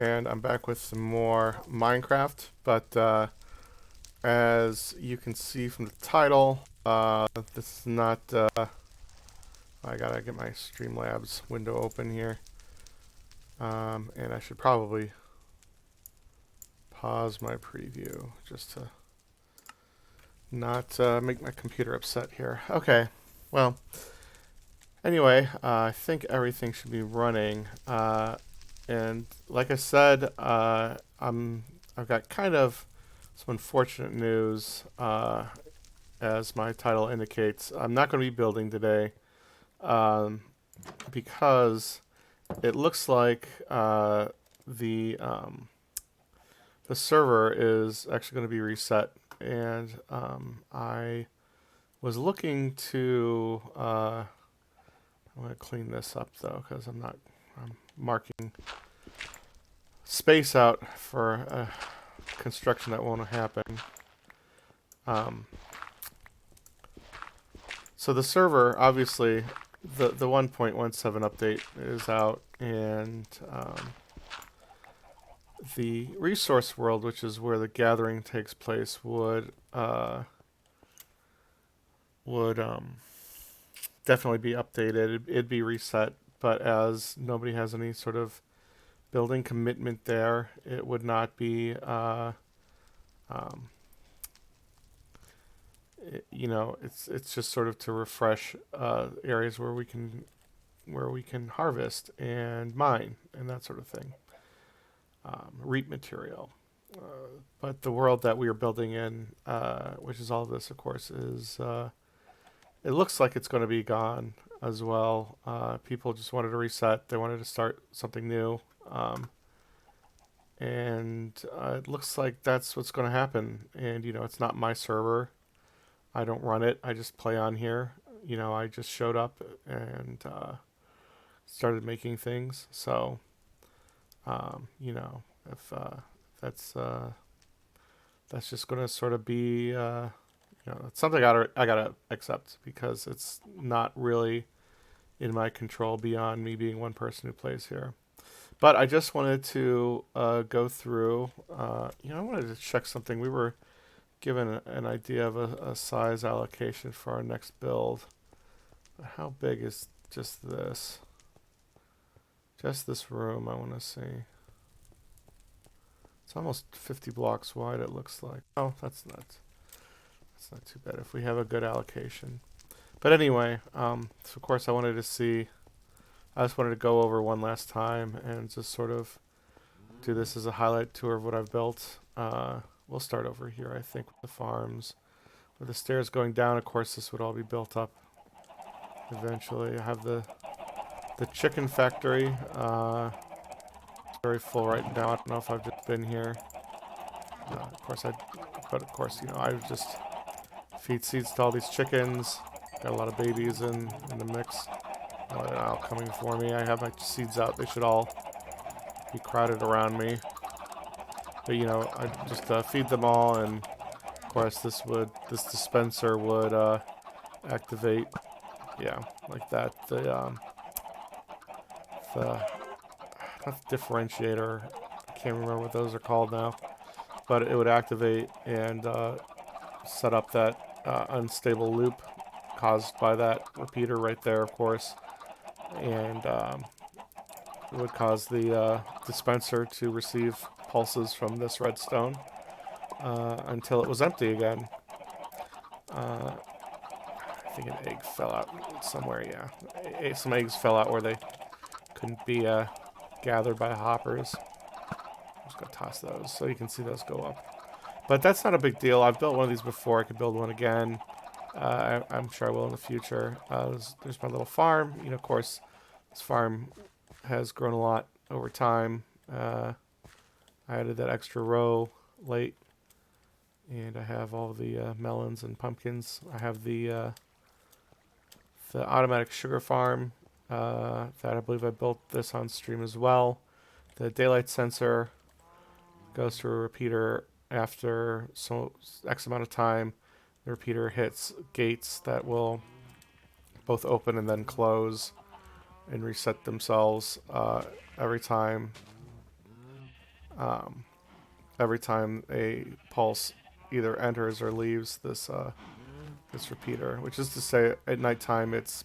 And I'm back with some more Minecraft, but as you can see from the title, this is not, I gotta get my Streamlabs window open here, and I should probably pause my preview just to not make my computer upset here. Okay, well, anyway, I think everything should be running, and like I said, I've got kind of some unfortunate news, as my title indicates. I'm not going to be building today, um, because it looks like the the server is actually going to be reset, and I was looking to. I'm going to clean this up though, because I'm marking space out for construction that won't happen. Um, So the server, obviously, the 1.17 update is out, and the resource world, which is where the gathering takes place, would definitely be updated. It'd be reset, but as nobody has any sort of building commitment there, it would not be. Um, it's just sort of to refresh areas where we can harvest and mine and that sort of thing, reap material. But the world that we are building in, which is all of this, of course, is it looks like it's going to be gone as well. People just wanted to reset; they wanted to start something new, and it looks like that's what's going to happen. And it's not my server. I don't run it. I just play on here. I just showed up and started making things. So, if that's that's just gonna sort of be, it's something I gotta accept because it's not really in my control beyond me being one person who plays here. But I just wanted to go through. I wanted to check something. We were given an idea of a size allocation for our next build. How big is just this? Just this room, I want to see. It's almost 50 blocks wide, it looks like. Oh, that's not too bad if we have a good allocation. But anyway, so of course I just wanted to go over one last time and just sort of do this as a highlight tour of what I've built. We'll start over here, I think, with the farms. With the stairs going down, of course, this would all be built up eventually. I have the chicken factory. It's very full right now. I don't know if I've just been here. But of course, I just feed seeds to all these chickens. Got a lot of babies in the mix. They're all coming for me. I have my seeds out. They should all be crowded around me. But I just feed them all, and of course this dispenser would activate. Yeah, like that. The not the differentiator. I can't remember what those are called now. But it would activate and set up that unstable loop caused by that repeater right there, of course, and it would cause the dispenser to receive pulses from this redstone until it was empty again. I think an egg fell out somewhere. Yeah, some eggs fell out where they couldn't be gathered by hoppers. I'm just gonna toss those so you can see those go up. But that's not a big deal. I've built one of these before. I could build one again. I'm sure I will in the future. There's my little farm. Of course, this farm has grown a lot over time. I added that extra row late, and I have all the melons and pumpkins. I have the automatic sugar farm that I believe I built this on stream as well. The daylight sensor goes through a repeater after X amount of time. The repeater hits gates that will both open and then close and reset themselves every time every time a pulse either enters or leaves this repeater, which is to say at nighttime it's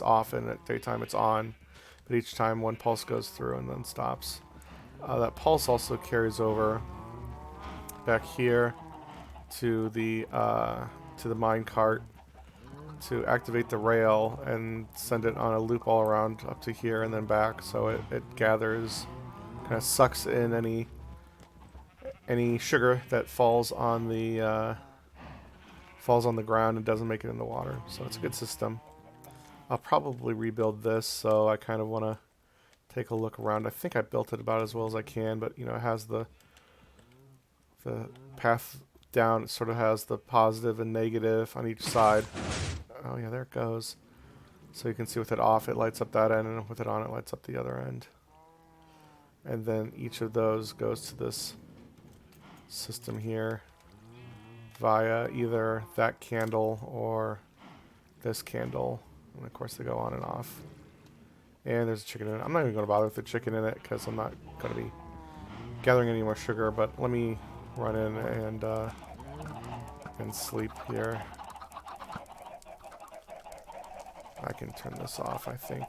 off and at daytime it's on, but each time one pulse goes through and then stops. That pulse also carries over back here to the mine cart to activate the rail and send it on a loop all around up to here and then back, so it gathers, kind of sucks in any sugar that falls on the ground and doesn't make it in the water. So it's a good system. I'll probably rebuild this, so I kind of want to take a look around. I think I built it about as well as I can, but you know, it has the path down. It sort of has the positive and negative on each side. Oh yeah, there it goes. So you can see with it off, it lights up that end, and with it on, it lights up the other end. And then each of those goes to this system here via either that candle or this candle. And of course they go on and off. And there's a chicken in it. I'm not even going to bother with the chicken in it because I'm not going to be gathering any more sugar, but let me run in and sleep here. I can turn this off, I think.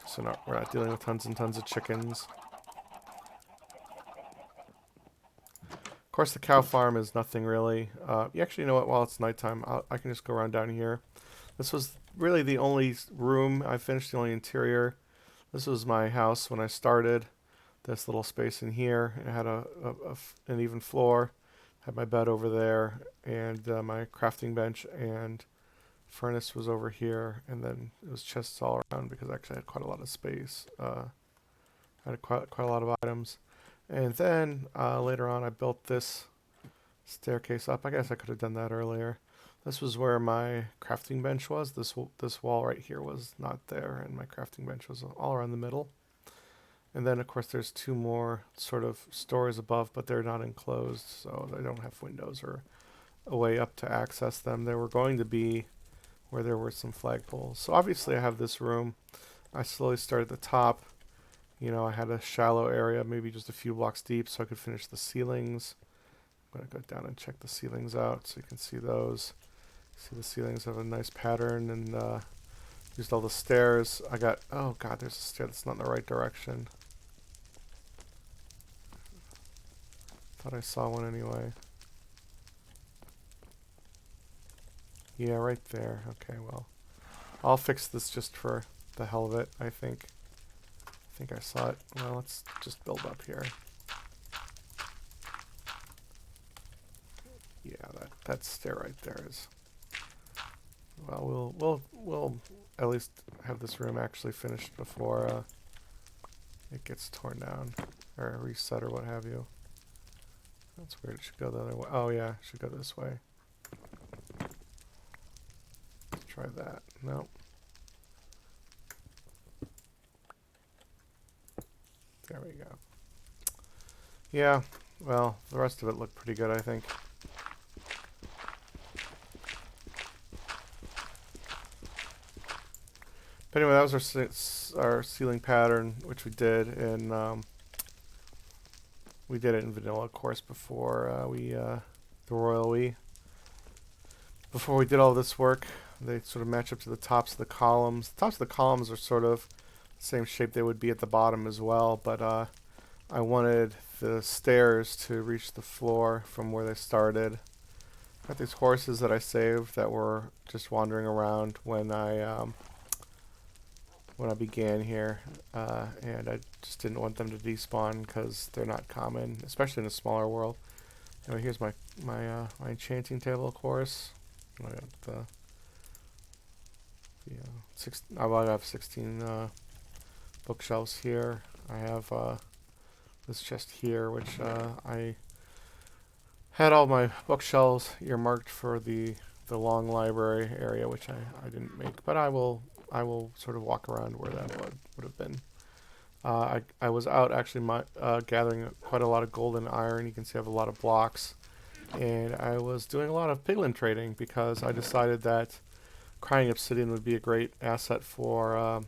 So we're not dealing with tons and tons of chickens. Of course, the cow farm is nothing really. You actually know what? While it's nighttime, I can just go around down here. This was really the only room I finished, the only interior. This was my house when I started. This little space in here. It had an even floor. Had my bed over there, and my crafting bench and furnace was over here, and then it was chests all around because I actually had quite a lot of space. I had quite a lot of items. And then later on I built this staircase up. I guess I could have done that earlier. This was where my crafting bench was. This wall right here was not there, and my crafting bench was all around the middle. And then of course there's two more sort of stories above, but they're not enclosed, so they don't have windows or a way up to access them. They were going to be where there were some flagpoles. So obviously I have this room. I slowly started at the top. You know, I had a shallow area, maybe just a few blocks deep, so I could finish the ceilings. I'm going to go down and check the ceilings out so you can see those. See, the ceilings have a nice pattern, and used all the stairs. I got, oh god, there's a stair that's not in the right direction. Thought I saw one anyway. Yeah, right there. Okay, well, I'll fix this just for the hell of it, I think. I think I saw it. Well, let's just build up here. Yeah, that stair right there is. Well, we'll at least have this room actually finished before it gets torn down or reset or what have you. That's weird. It should go the other way. Oh yeah, it should go this way. Let's try that. Nope. There we go. Yeah, well, the rest of it looked pretty good, I think. But anyway, that was our ceiling pattern, which we did in we did it in vanilla, of course, before the Royal We. Before we did all this work, they sort of match up to the tops of the columns. The tops of the columns are sort of the same shape they would be at the bottom as well, but I wanted the stairs to reach the floor from where they started. Got these horses that I saved that were just wandering around when I began here, and I just didn't want them to despawn because they're not common, especially in a smaller world. Anyway, here's my enchanting table, of course. I got I have 16 bookshelves here. I have this chest here, which I had all my bookshelves earmarked for the long library area, which I didn't make, but I will sort of walk around where that would have been. I was out actually gathering quite a lot of gold and iron. You can see I have a lot of blocks, and I was doing a lot of piglin trading because I decided that crying obsidian would be a great asset for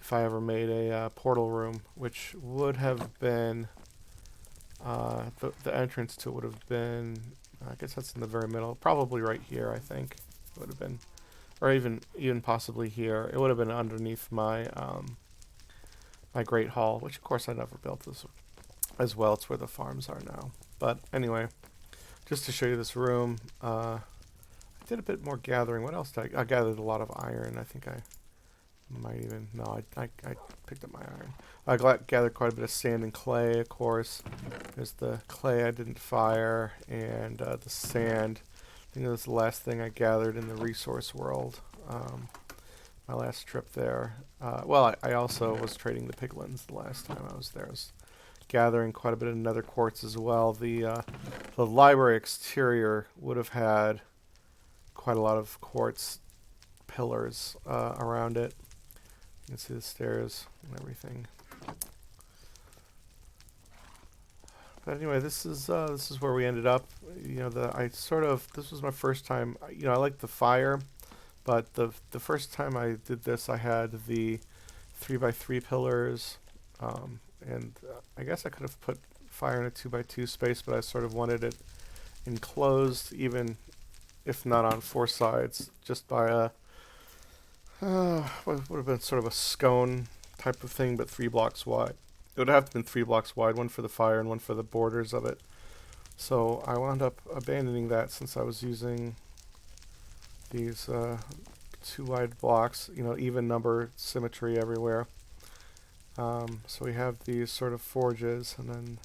if I ever made a portal room, which would have been the entrance to it would have been, I guess that's in the very middle, probably right here. I think it would have been, or even possibly here. It would have been underneath my my Great Hall, which of course I never built this as well. It's where the farms are now. But anyway, just to show you this room, I did a bit more gathering. What else did I gathered a lot of iron. I think I might even, no, I picked up my iron. I gathered quite a bit of sand and clay, of course. There's the clay I didn't fire, and the sand. I think that was the last thing I gathered in the resource world. My last trip there. Well, I also was trading the piglins the last time I was there. I was gathering quite a bit of nether quartz as well. The library exterior would have had quite a lot of quartz pillars around it. You can see the stairs and everything. But anyway, this is where we ended up. You know, this was my first time. You know, I like the fire, but the first time I did this, I had the 3x3 pillars, and I guess I could have put fire in a 2x2 space, but I sort of wanted it enclosed, even if not on 4 sides, just by a what would have been sort of a scone type of thing, but 3 blocks wide. It would have to been 3 blocks wide, one for the fire and one for the borders of it. So I wound up abandoning that since I was using these 2 wide blocks, you know, even number symmetry everywhere. So we have these sort of forges, and then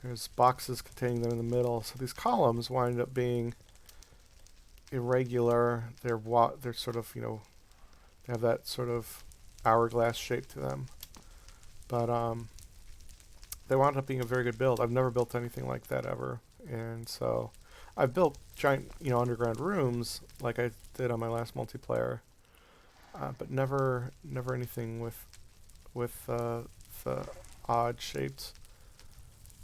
there's boxes containing them in the middle. So these columns wind up being irregular. They're sort of, you know, they have that sort of hourglass shape to them. But they wound up being a very good build. I've never built anything like that ever. And so I've built giant, you know, underground rooms like I did on my last multiplayer, but never anything with the odd shaped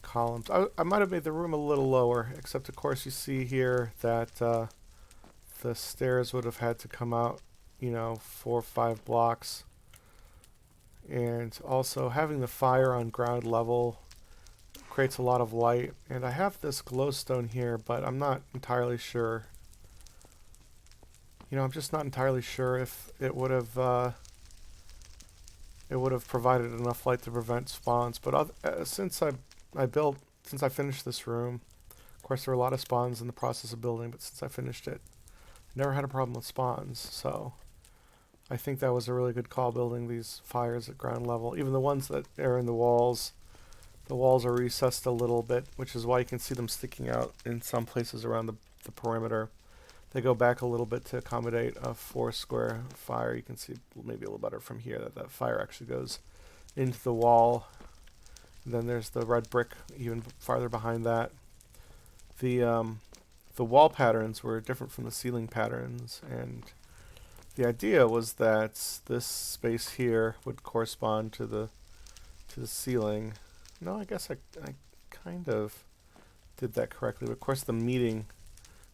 columns. I might have made the room a little lower, except of course you see here that the stairs would have had to come out, you know, 4 or 5 blocks. And also having the fire on ground level creates a lot of light. And I have this glowstone here, but I'm not entirely sure. You know, I'm just not entirely sure if it would have provided enough light to prevent spawns. But since I finished this room, of course there were a lot of spawns in the process of building, but since I finished it, I never had a problem with spawns. So I think that was a really good call, building these fires at ground level. Even the ones that are in the walls are recessed a little bit, which is why you can see them sticking out in some places around the perimeter. They go back a little bit to accommodate a 4 square fire. You can see maybe a little better from here that fire actually goes into the wall. And then there's the red brick even farther behind that. The wall patterns were different from the ceiling patterns, and the idea was that this space here would correspond to the ceiling. No, I guess I kind of did that correctly. But of course, the meeting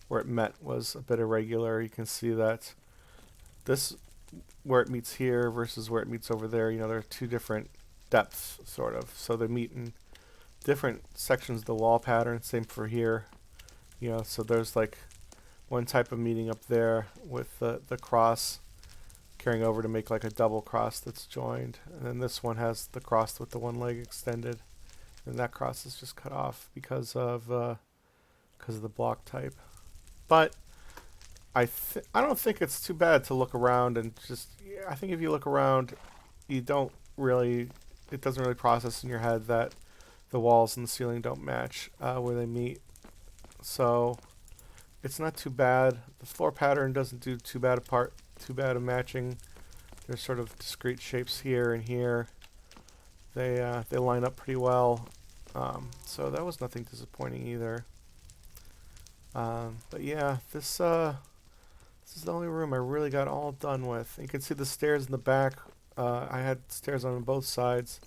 where it met was a bit irregular. You can see that this, where it meets here versus where it meets over there, you know, there are 2 different depths, sort of. So they meet in different sections of the wall pattern. Same for here. You know, so there's like one type of meeting up there with the cross carrying over to make like a double cross that's joined. And then this one has the cross with the one leg extended. And that cross is just cut off because of the block type. But I don't think it's too bad to look around and just, I think if you look around, it doesn't really process in your head that the walls and the ceiling don't match where they meet. So it's not too bad. The floor pattern doesn't do too bad of matching. There's sort of discrete shapes here and here. They line up pretty well. So that was nothing disappointing either. But yeah, this is the only room I really got all done with. You can see the stairs in the back. I had stairs on both sides.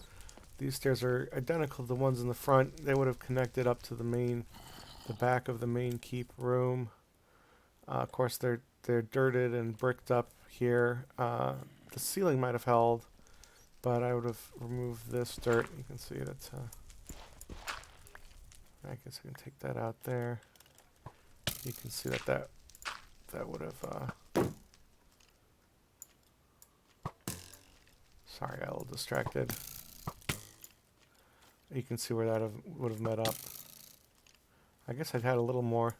These stairs are identical to the ones in the front. They would have connected up to the back of the main keep room. Of course, they're dirted and bricked up here. The ceiling might have held, but I would have removed this dirt. You can see that. I guess I can take that out there. You can see that would have. Sorry, I got a little distracted. You can see where that would have met up. I guess I'd had a little more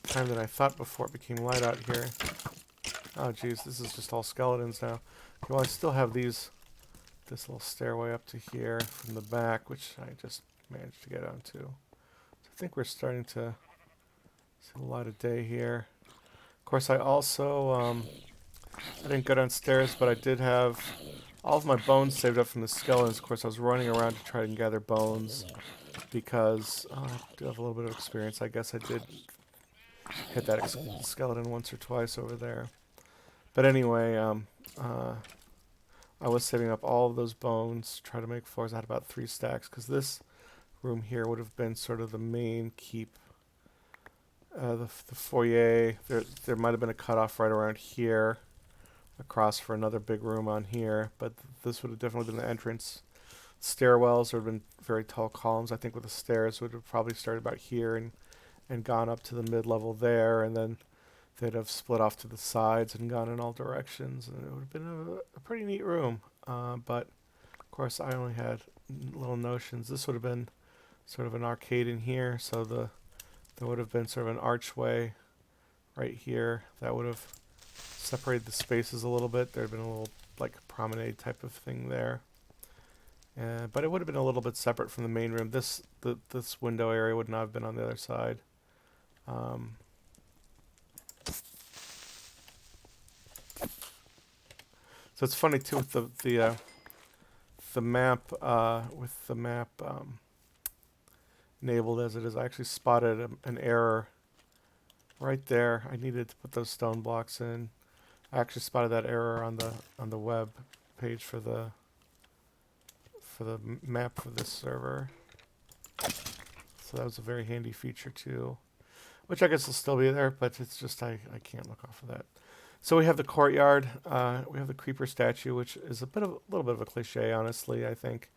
time than I thought before it became light out here. Oh geez, this is just all skeletons now. Well, I still have this little stairway up to here from the back, which I just managed to get onto. So I think we're starting to see a light of day here. Of course, I also, I didn't go downstairs, but I did have all of my bones saved up from the skeletons. Of course, I was running around to try and gather bones because I do have a little bit of experience. I guess I did hit that skeleton once or twice over there. But anyway, I was saving up all of those bones to try to make floors. I had about 3 stacks because this room here would have been sort of the main keep. The foyer, there might have been a cutoff right around here, across for another big room on here, but this would have definitely been the entrance. Stairwells would have been very tall columns. I think with the stairs would have probably started about here and gone up to the mid-level there, and then they'd have split off to the sides and gone in all directions, and it would have been a pretty neat room. But of course, I only had little notions. This would have been sort of an arcade in here, so there would have been sort of an archway right here that would have separated the spaces a little bit. There would have been a little like promenade type of thing there. But it would have been a little bit separate from the main room. This window area would not have been on the other side. So it's funny too with the map enabled as it is. I actually spotted an error right there. I needed to put those stone blocks in. I actually spotted that error on the web page for the map for this server. So that was a very handy feature too, which I guess will still be there, but it's just I can't look off of that. So we have the courtyard. We have the creeper statue, which is a little bit of a cliche, honestly. I think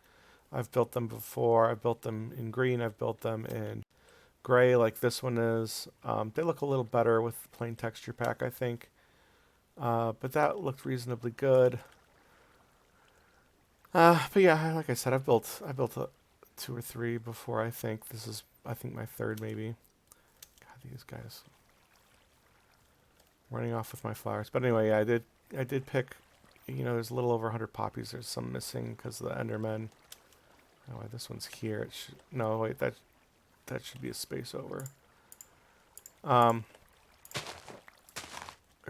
I've built them before. I've built them in green. I've built them in gray, like this one is. They look a little better with the plain texture pack, I think. But that looked reasonably good. But yeah, like I said, I built 2 or 3 before. I think this is my 3rd maybe. God, these guys running off with my flowers. But anyway, yeah, I did pick. There's a little over 100 poppies. There's some missing because of the Endermen. Oh, this one's here. No, wait, that should be a space over. Of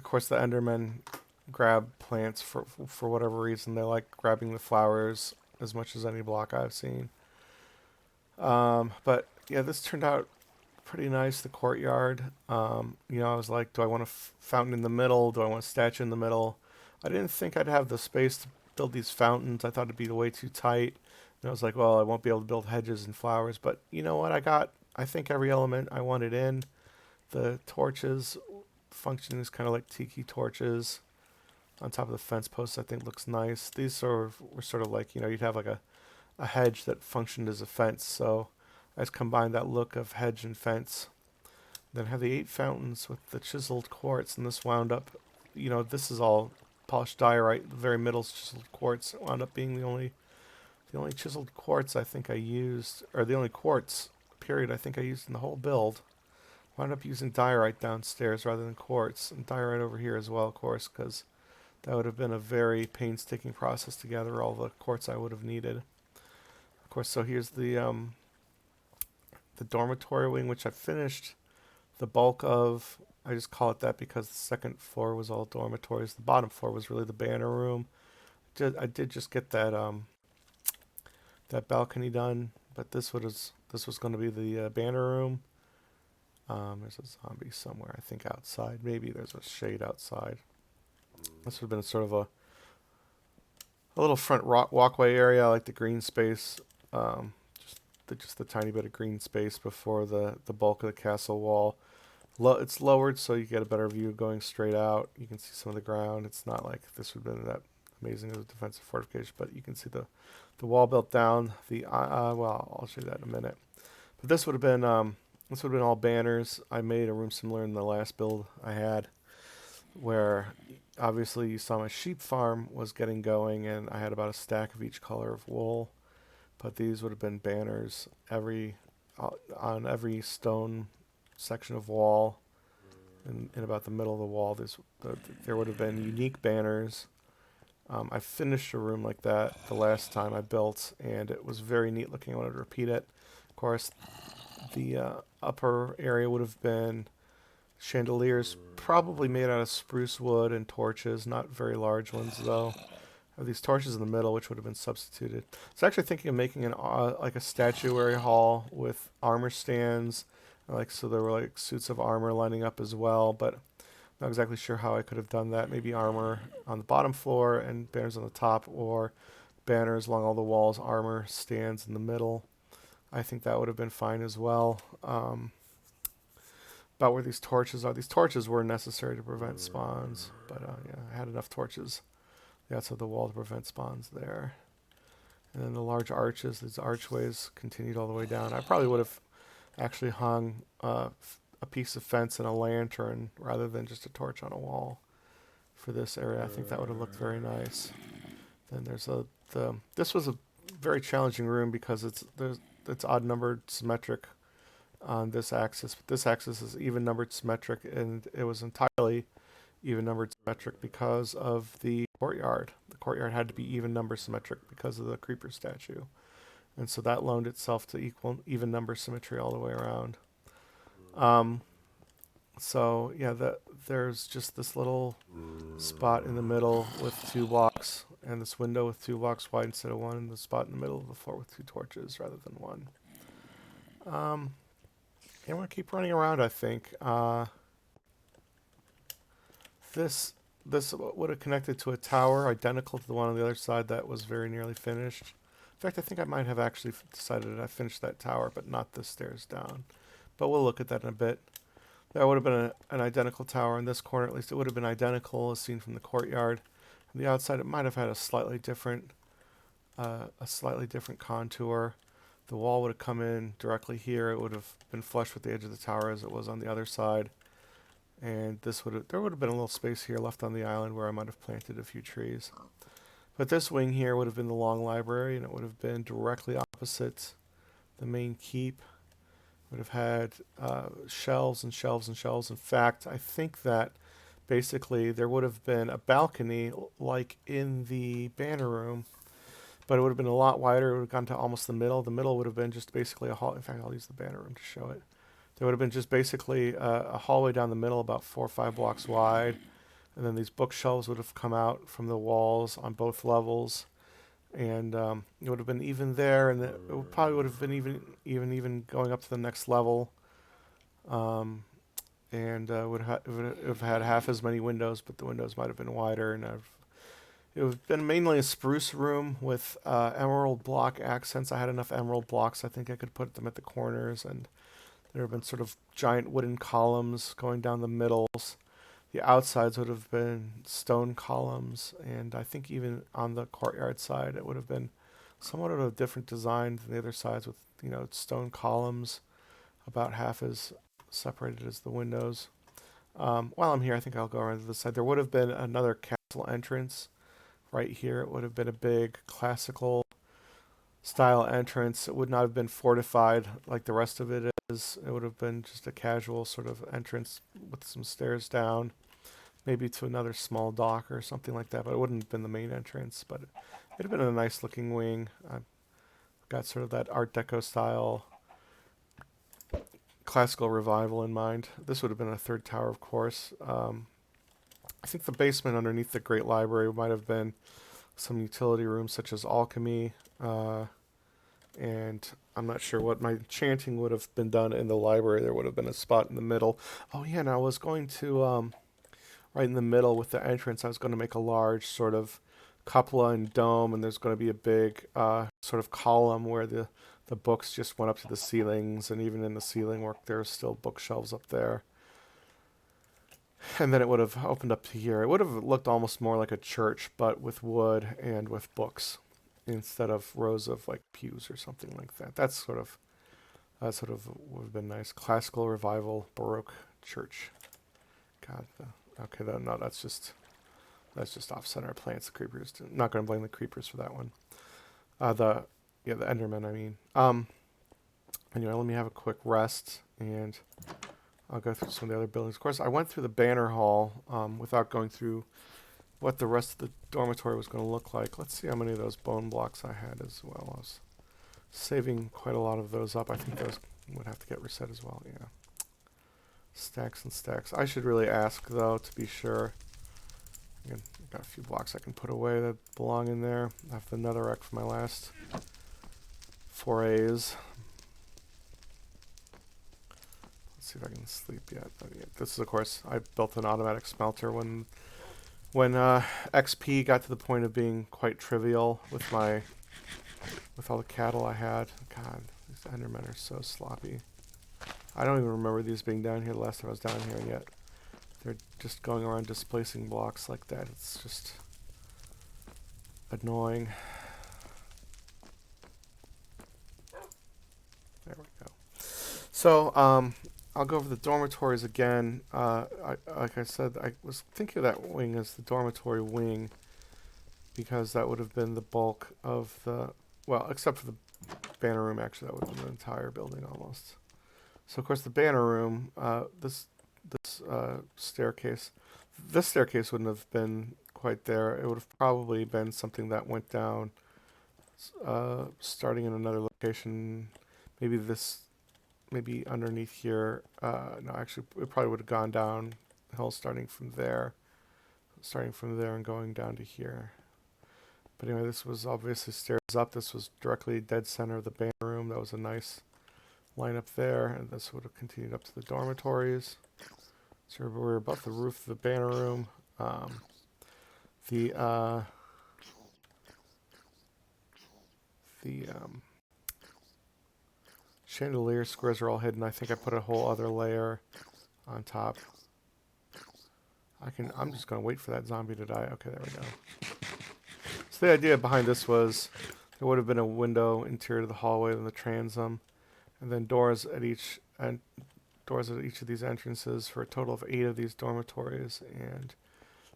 course, the Endermen grab plants for whatever reason. They like grabbing the flowers as much as any block I've seen. But yeah, this turned out pretty nice, the courtyard. I was like, do I want a fountain in the middle? Do I want a statue in the middle? I didn't think I'd have the space to build these fountains. I thought it'd be way too tight. And I was like, well, I won't be able to build hedges and flowers. But you know what? I think every element I wanted in. The torches functioning as kind of like tiki torches on top of the fence posts, I think looks nice. These were sort of like, you'd have like a hedge that functioned as a fence. So I just combined that look of hedge and fence. Then have the 8 fountains with the chiseled quartz, and this wound up, this is all polished diorite. The very middle's chiseled quartz. It wound up being the only chiseled quartz I think I used, or the only quartz period I think I used in the whole build. Wound up using diorite downstairs rather than quartz, and diorite over here as well, of course, because that would have been a very painstaking process to gather all the quartz I would have needed. Of course, so here's the dormitory wing, which I finished the bulk of. I just call it that because the second floor was all dormitories. The bottom floor was really the banner room. I did just get that balcony done, but this was going to be the banner room. There's a zombie somewhere, I think outside. Maybe there's a shade outside. This would have been sort of a little front walkway area. I like the green space. Just the tiny bit of green space before the bulk of the castle wall. It's lowered so you get a better view going straight out. You can see some of the ground. It's not like this would have been that amazing as a defensive fortification, but you can see the wall built down. Well, I'll show you that in a minute. But this would have been all banners. I made a room similar in the last build I had, where obviously you saw my sheep farm was getting going, and I had about a stack of each color of wool. But these would have been banners on every stone section of wall, in about the middle of the wall. There would have been unique banners. I finished a room like that the last time I built, and it was very neat looking. I wanted to repeat it. Of course, the upper area would have been chandeliers, probably made out of spruce wood, and torches, not very large ones though. I have these torches in the middle, which would have been substituted. I was actually thinking of making like a statuary hall with armor stands, so there were like suits of armor lining up as well, but not exactly sure how I could have done that. Maybe armor on the bottom floor and banners on the top, or banners along all the walls, armor stands in the middle. I think that would have been fine as well. About where these torches are. These torches were necessary to prevent spawns, but yeah, I had enough torches on the outside of the wall to prevent spawns there. And then the large arches, these archways continued all the way down. I probably would have actually hung a piece of fence and a lantern rather than just a torch on a wall for this area. I think that would have looked very nice. Then there's this was a very challenging room because it's odd numbered symmetric on this axis, but this axis is even numbered symmetric, and it was entirely even numbered symmetric because of the courtyard. The courtyard had to be even number symmetric because of the creeper statue, and so that loaned itself to even number symmetry all the way around. So yeah, there's just this little spot in the middle with 2 blocks, and this window with 2 blocks wide instead of 1, and the spot in the middle of the floor with 2 torches rather than 1. Yeah, I'm gonna keep running around, I think. This would have connected to a tower identical to the one on the other side that was very nearly finished. In fact, I think I might have actually decided I finished that tower, but not the stairs down. But we'll look at that in a bit. There would have been an identical tower in this corner, at least it would have been identical as seen from the courtyard. On the outside, it might have had a slightly different contour. The wall would have come in directly here. It would have been flush with the edge of the tower as it was on the other side. And there would have been a little space here left on the island where I might have planted a few trees. But this wing here would have been the long library, and it would have been directly opposite the main keep. Would have had shelves and shelves and shelves. In fact, I think that basically there would have been a balcony like in the banner room, but it would have been a lot wider. It would have gone to almost the middle. The middle would have been just basically a hall. In fact, I'll use the banner room to show it. There would have been just basically a hallway down the middle about 4 or 5 blocks wide, and then these bookshelves would have come out from the walls on both levels, and it would have been even there, and it probably would have been even going up to the next level, and would have had half as many windows, but the windows might have been wider, and it would have been mainly a spruce room with emerald block accents. I had enough emerald blocks. I think I could put them at the corners, and there have been sort of giant wooden columns going down the middles. The outsides would have been stone columns, and I think even on the courtyard side it would have been somewhat of a different design than the other sides with, stone columns about half as separated as the windows. While I'm here, I think I'll go around to the side. There would have been another castle entrance right here. It would have been a big classical style entrance. It would not have been fortified like the rest of it is. It would have been just a casual sort of entrance with some stairs down, maybe to another small dock or something like that, but it wouldn't have been the main entrance. But it'd have been a nice looking wing. I've got sort of that Art Deco style classical revival in mind. This would have been a third tower, of course. I think the basement underneath the Great Library might have been some utility rooms such as alchemy, and I'm not sure what my enchanting would have been done in the library. There would have been a spot in the middle. Oh yeah, and I was going to, right in the middle with the entrance, I was going to make a large sort of cupola and dome, and there's going to be a big sort of column where the books just went up to the ceilings, and even in the ceiling work there's still bookshelves up there. And then it would have opened up to here. It would have looked almost more like a church, but with wood and with books instead of rows of like pews or something like that. That sort of would have been nice. Classical revival Baroque church. God, okay, no, that's just off center. Plants, the creepers. Not going to blame the creepers for that one. The Enderman. I mean. Anyway, let me have a quick rest and I'll go through some of the other buildings. Of course, I went through the banner hall without going through what the rest of the dormitory was going to look like. Let's see how many of those bone blocks I had as well. I was saving quite a lot of those up. I think those would have to get reset as well. Yeah. Stacks and stacks. I should really ask, though, to be sure. Again, I've got a few blocks I can put away that belong in there. I have the netherrack for my last forays. Let's see if I can sleep yet. This is, of course, I built an automatic smelter when XP got to the point of being quite trivial with all the cattle I had. God, these Endermen are so sloppy. I don't even remember these being down here the last time I was down here, and yet they're just going around displacing blocks like that. It's just annoying. There we go. So, I'll go over the dormitories again. Like I said, I was thinking of that wing as the dormitory wing because that would have been the bulk of the, well, except for the banner room, actually, that would have been the entire building almost. So, of course, the banner room, this staircase wouldn't have been quite there. It would have probably been something that went down, starting in another location, maybe underneath here. No, actually, it probably would have gone downhill starting from there and going down to here. But anyway, this was obviously stairs up. This was directly dead center of the banner room. That was a nice line up there, and this would have continued up to the dormitories. So we're above the roof of the banner room. The chandelier squares are all hidden. I think I put a whole other layer on top. I'm just gonna wait for that zombie to die. Okay, there we go. So the idea behind this was there would have been a window interior to the hallway and the transom, and then doors at each of these entrances for a total of 8 of these dormitories. And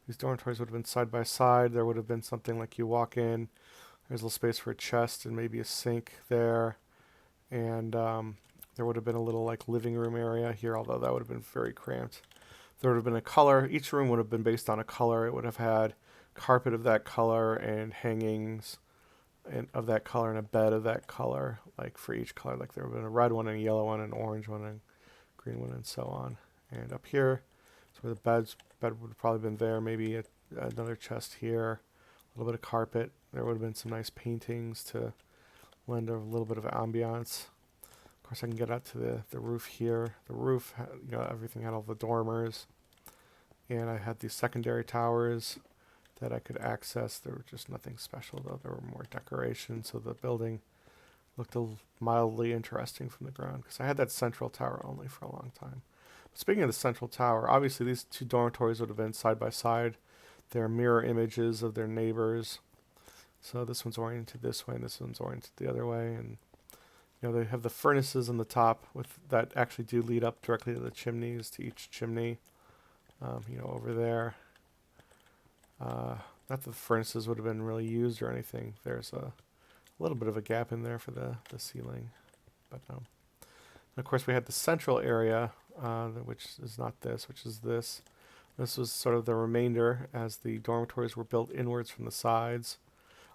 these dormitories would have been side by side. There would have been something like you walk in, there's a little space for a chest and maybe a sink there. And there would have been a little like living room area here, although that would have been very cramped. There would have been a color. Each room would have been based on a color. It would have had carpet of that color and hangings of that color and a bed of that color, like for each color. Like there would have been a red one and a yellow one, an orange one and green one, and so on. And up here is where the bed would have probably been there. Maybe another chest here, a little bit of carpet. There would have been some nice paintings to lend a little bit of ambiance. Of course, I can get out to the roof here. The roof, everything had all the dormers. And I had these secondary towers that I could access. There were just nothing special, though. There were more decorations, so the building looked mildly interesting from the ground, because I had that central tower only for a long time. But speaking of the central tower, obviously these 2 dormitories would have been side by side. They're mirror images of their neighbors. So this one's oriented this way, and this one's oriented the other way. And they have the furnaces on the top that actually do lead up directly to the chimneys, to each chimney. Over there. Not that the furnaces would have been really used or anything. There's a little bit of a gap in there for the ceiling, but no. And of course, we had the central area, which is not this, which is this. This was sort of the remainder, as the dormitories were built inwards from the sides.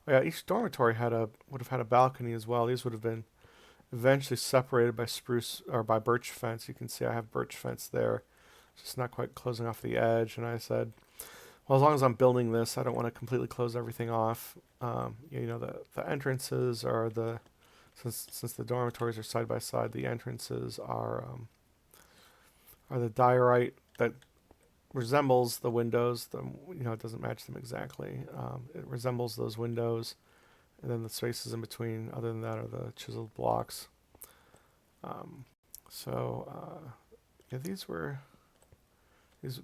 Oh yeah, each dormitory would have had a balcony as well. These would have been eventually separated by spruce or by birch fence. You can see I have birch fence there, just not quite closing off the edge. And I said, well, as long as I'm building this, I don't want to completely close everything off. The entrances are since the dormitories are side by side, the entrances are the diorite that resembles the windows. It doesn't match them exactly. It resembles those windows, and then the spaces in between, other than that, are the chiseled blocks. These were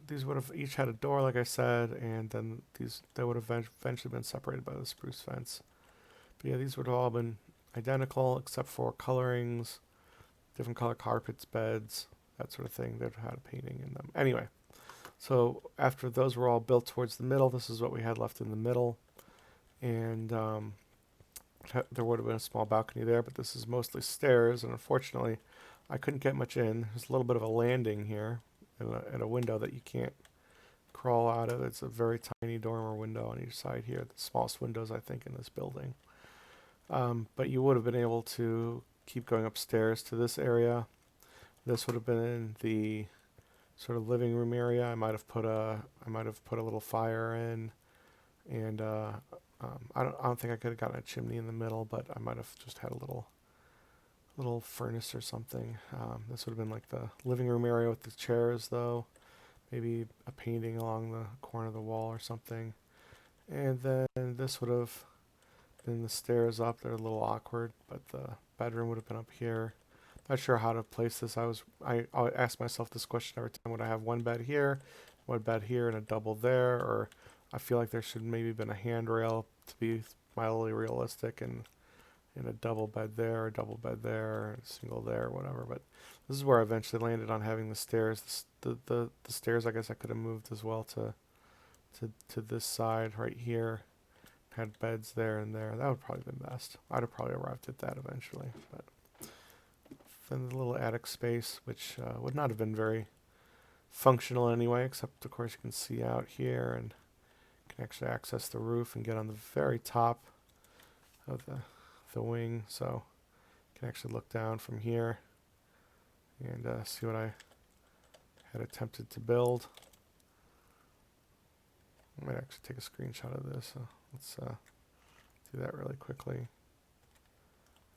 These would have each had a door, like I said, and then they would have eventually been separated by the spruce fence. But yeah, these would have all been identical except for colorings, different color carpets, beds, that sort of thing. They'd had a painting in them. Anyway, so after those were all built towards the middle, this is what we had left in the middle, and there would have been a small balcony there, but this is mostly stairs, and unfortunately, I couldn't get much in. There's a little bit of a landing here, and a window that you can't crawl out of. It's a very tiny dormer window on each side here, the smallest windows I think in this building. But you would have been able to keep going upstairs to this area. This would have been the sort of living room area. I might have put a little fire in, and I don't think I could have gotten a chimney in the middle, but I might have just had a little furnace or something. This would have been like the living room area with the chairs, though. Maybe a painting along the corner of the wall or something. And then this would have been the stairs up. They're a little awkward, but the bedroom would have been up here. Not sure how to place this. I asked myself this question every time. Would I have one bed here, one bed here, and a double there? Or I feel like there should maybe been a handrail to be mildly realistic, and a double bed there, a double bed there, a single there, whatever. But this is where I eventually landed on having the stairs. The stairs, I guess I could have moved as well to this side right here. Had beds there and there. That would probably been best. I'd have probably arrived at that eventually. But then the little attic space, which would not have been very functional anyway, except of course you can see out here and can actually access the roof and get on the very top of the wing, so you can actually look down from here and see what I had attempted to build. I might actually take a screenshot of this, so let's do that really quickly.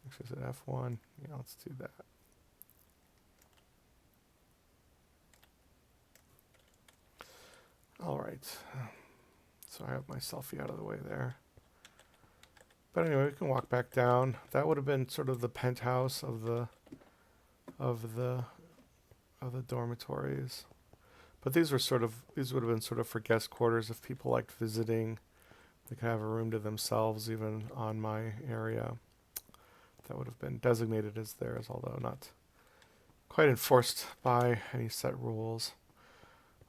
Actually, is it F1? Yeah, let's do that. All right, so I have my selfie out of the way there. But anyway, we can walk back down. That would have been sort of the penthouse of the dormitories. But these would have been sort of for guest quarters if people liked visiting. They could have a room to themselves, even on my area. That would have been designated as theirs, although not quite enforced by any set rules.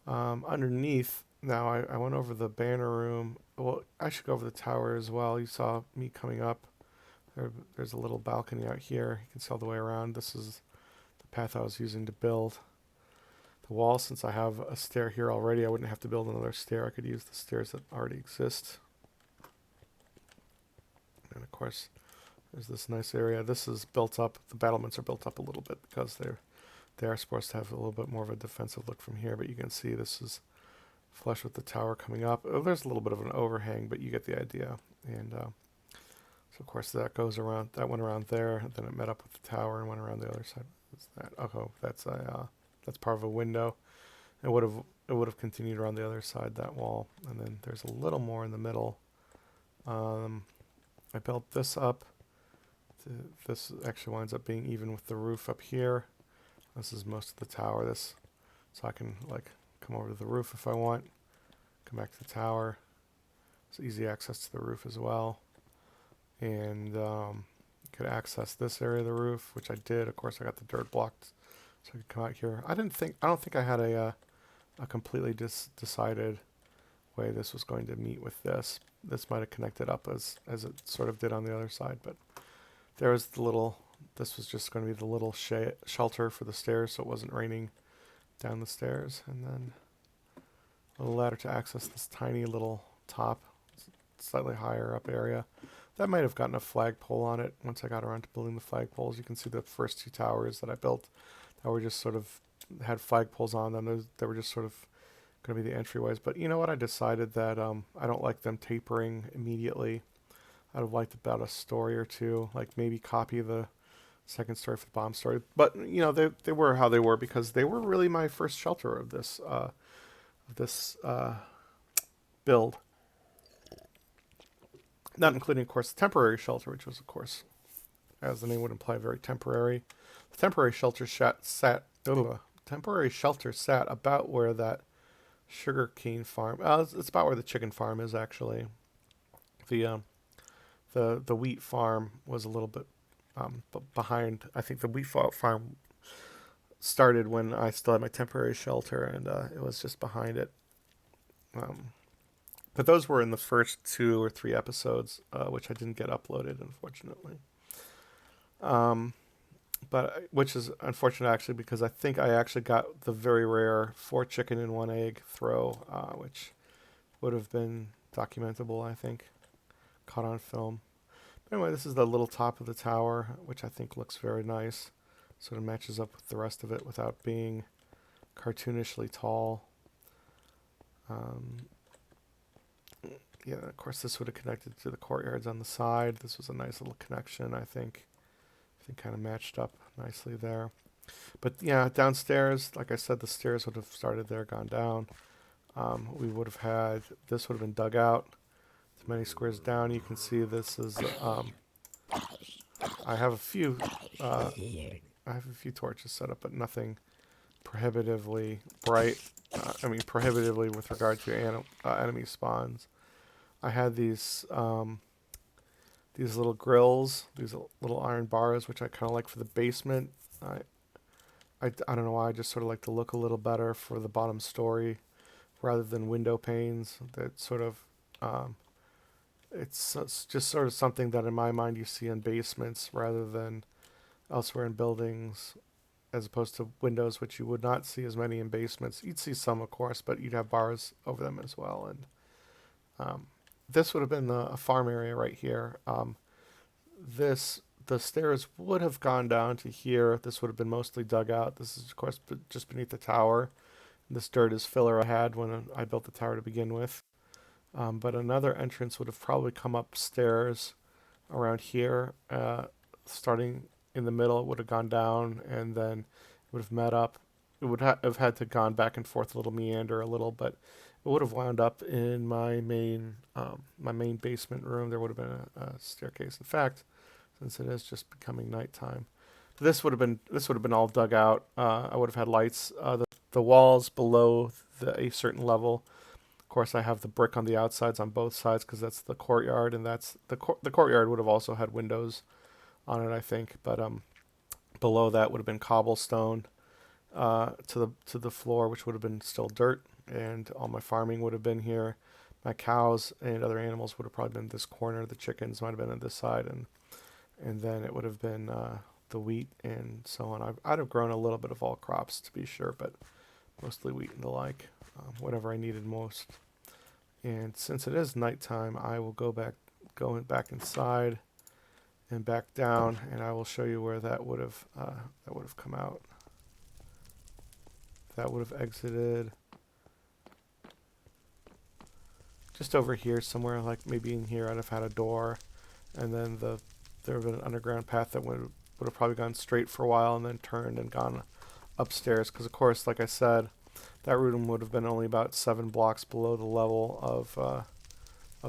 Underneath, now I went over the banner room. Well, I should go over the tower as well. You saw me coming up. There's a little balcony out here. You can see all the way around. This is the path I was using to build the wall. Since I have a stair here already, I wouldn't have to build another stair. I could use the stairs that already exist. And of course, there's this nice area. This is built up. The battlements are built up a little bit because they are supposed to have a little bit more of a defensive look from here. But you can see this is flush with the tower coming up. Oh, there's a little bit of an overhang, but you get the idea. And so of course that goes around. That went around there. Then it met up with the tower and went around the other side. What's that? Oh, that's part of a window. It would have continued around the other side, that wall. And then there's a little more in the middle. I built this up. This actually winds up being even with the roof up here. This is most of the tower. So I can like come over to the roof if I want. Come back to the tower. It's easy access to the roof as well. And could access this area of the roof, which I did. Of course, I got the dirt blocked, so I could come out here. I don't think I had a completely decided way this was going to meet with this. This might have connected up as it sort of did on the other side, but there was this was just going to be the little shelter for the stairs, so it wasn't raining down the stairs. And then a little ladder to access this tiny little top, slightly higher up area. That might have gotten a flagpole on it once I got around to building the flagpoles. You can see the first two towers that I built that were just sort of had flagpoles on them. They were just sort of going to be the entryways. But you know what? I decided that I don't like them tapering immediately. I'd have liked about a story or two, like maybe copy the second story for the bomb story. But you know, they were how they were because they were really my first shelter of this build. Not including, of course, the temporary shelter, which was, of course, as the name would imply, very temporary. The temporary shelter sat about where that sugar cane farm. It's about where the chicken farm is actually. The the wheat farm was a little bit behind. I think the wheat farm started when I still had my temporary shelter, and it was just behind it. Um, but those were in the first 2 or 3 episodes, which I didn't get uploaded, unfortunately. Um, but which is unfortunate actually because I think I actually got the very rare 4 chicken and 1 egg throw, which would have been documentable. I think caught on film. But anyway, this is the little top of the tower, which I think looks very nice. Sort of matches up with the rest of it without being cartoonishly tall. Um, yeah, of course, this would have connected to the courtyards on the side. This was a nice little connection, I think. I think kind of matched up nicely there. But yeah, downstairs, like I said, the stairs would have started there, gone down. We would have had, this would have been dug out. Many squares down, you can see this is, I have a few, I have a few torches set up, but nothing prohibitively bright. Prohibitively with regard to enemy spawns. I had these little grills, these little iron bars, which I kind of like for the basement. I don't know why, I just sort of like to look a little better for the bottom story rather than window panes. That sort of, it's just sort of something that in my mind you see in basements rather than elsewhere in buildings, as opposed to windows, which you would not see as many in basements. You'd see some, of course, but you'd have bars over them as well. And um, this would have been a farm area right here. The stairs would have gone down to here. This would have been mostly dug out. This is, of course, just beneath the tower. This dirt is filler I had when I built the tower to begin with. But another entrance would have probably come upstairs around here, starting in the middle. It would have gone down, and then it would have met up. It would have had to gone back and forth a little, meander a little, but it would have wound up in my main basement room. There would have been a staircase. In fact, since it is just becoming nighttime, this would have been all dug out. I would have had lights. The walls below a certain level. Of course, I have the brick on the outsides on both sides because that's the courtyard, and that's the courtyard would have also had windows on it, I think. But below that would have been cobblestone to the floor, which would have been still dirt, and all my farming would have been here. My cows and other animals would have probably been this corner. The chickens might have been on this side, and then it would have been the wheat and so on. I'd have grown a little bit of all crops to be sure, but mostly wheat and the like, whatever I needed most. And since it is nighttime, I will going back inside and back down, and I will show you where that would have come out. That would have exited just over here somewhere, like maybe in here. I'd have had a door, and then there would have been an underground path that would have probably gone straight for a while and then turned and gone upstairs. Because of course, like I said, that room would have been only about 7 blocks below the level of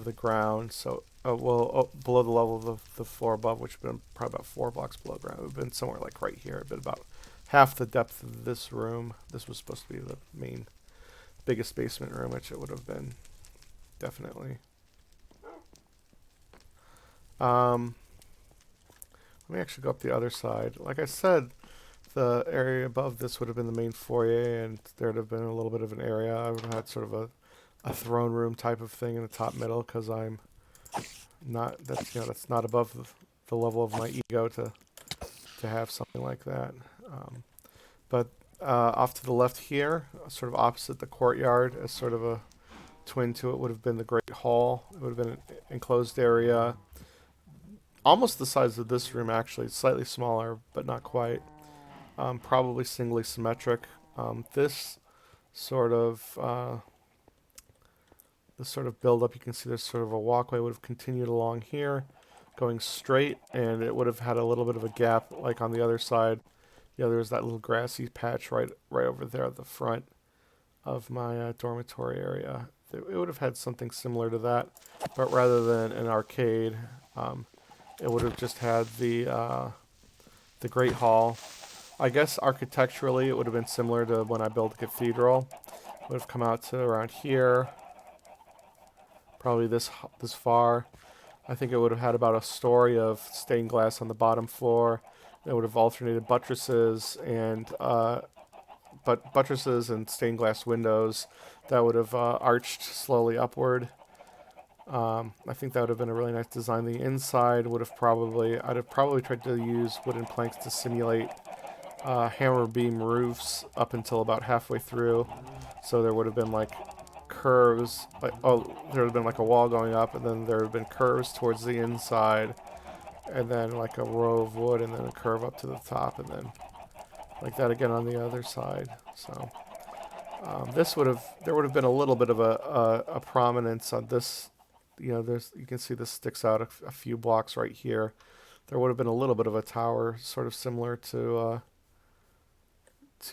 the ground. So, below the level of the floor above, which would have been probably about 4 blocks below ground. It would have been somewhere like right here. It would have been about half the depth of this room. This was supposed to be the biggest basement room, which it would have been, definitely. Let me actually go up the other side. Like I said, the area above this would have been the main foyer, and there would have been a little bit of an area. I would have had sort of a throne room type of thing in the top middle, because I'm not, that's not above the level of my ego to have something like that. But off to the left here, sort of opposite the courtyard, as sort of a twin to it, would have been the Great Hall. It would have been an enclosed area, almost the size of this room actually, slightly smaller, but not quite. Probably singly symmetric. This sort of build up, you can see there's sort of a walkway would have continued along here, going straight, and it would have had a little bit of a gap, like on the other side. Yeah, there's that little grassy patch right over there at the front of my dormitory area. It would have had something similar to that, but rather than an arcade, it would have just had the Great Hall. I guess architecturally it would have been similar to when I built a cathedral, Would have come out to around here, probably this far. I think it would have had about a story of stained glass on the bottom floor. It would have alternated buttresses and buttresses and stained glass windows that would have arched slowly upward. I think that would have been a really nice design. The inside would have I'd have probably tried to use wooden planks to simulate hammer beam roofs up until about halfway through. So there would have been like curves, there would have been like a wall going up, and then there would have been curves towards the inside, and then like a row of wood, and then a curve up to the top, and then like that again on the other side. So there would have been a little bit of a prominence on this. You can see this sticks out a few blocks right here. There would have been a little bit of a tower, sort of similar to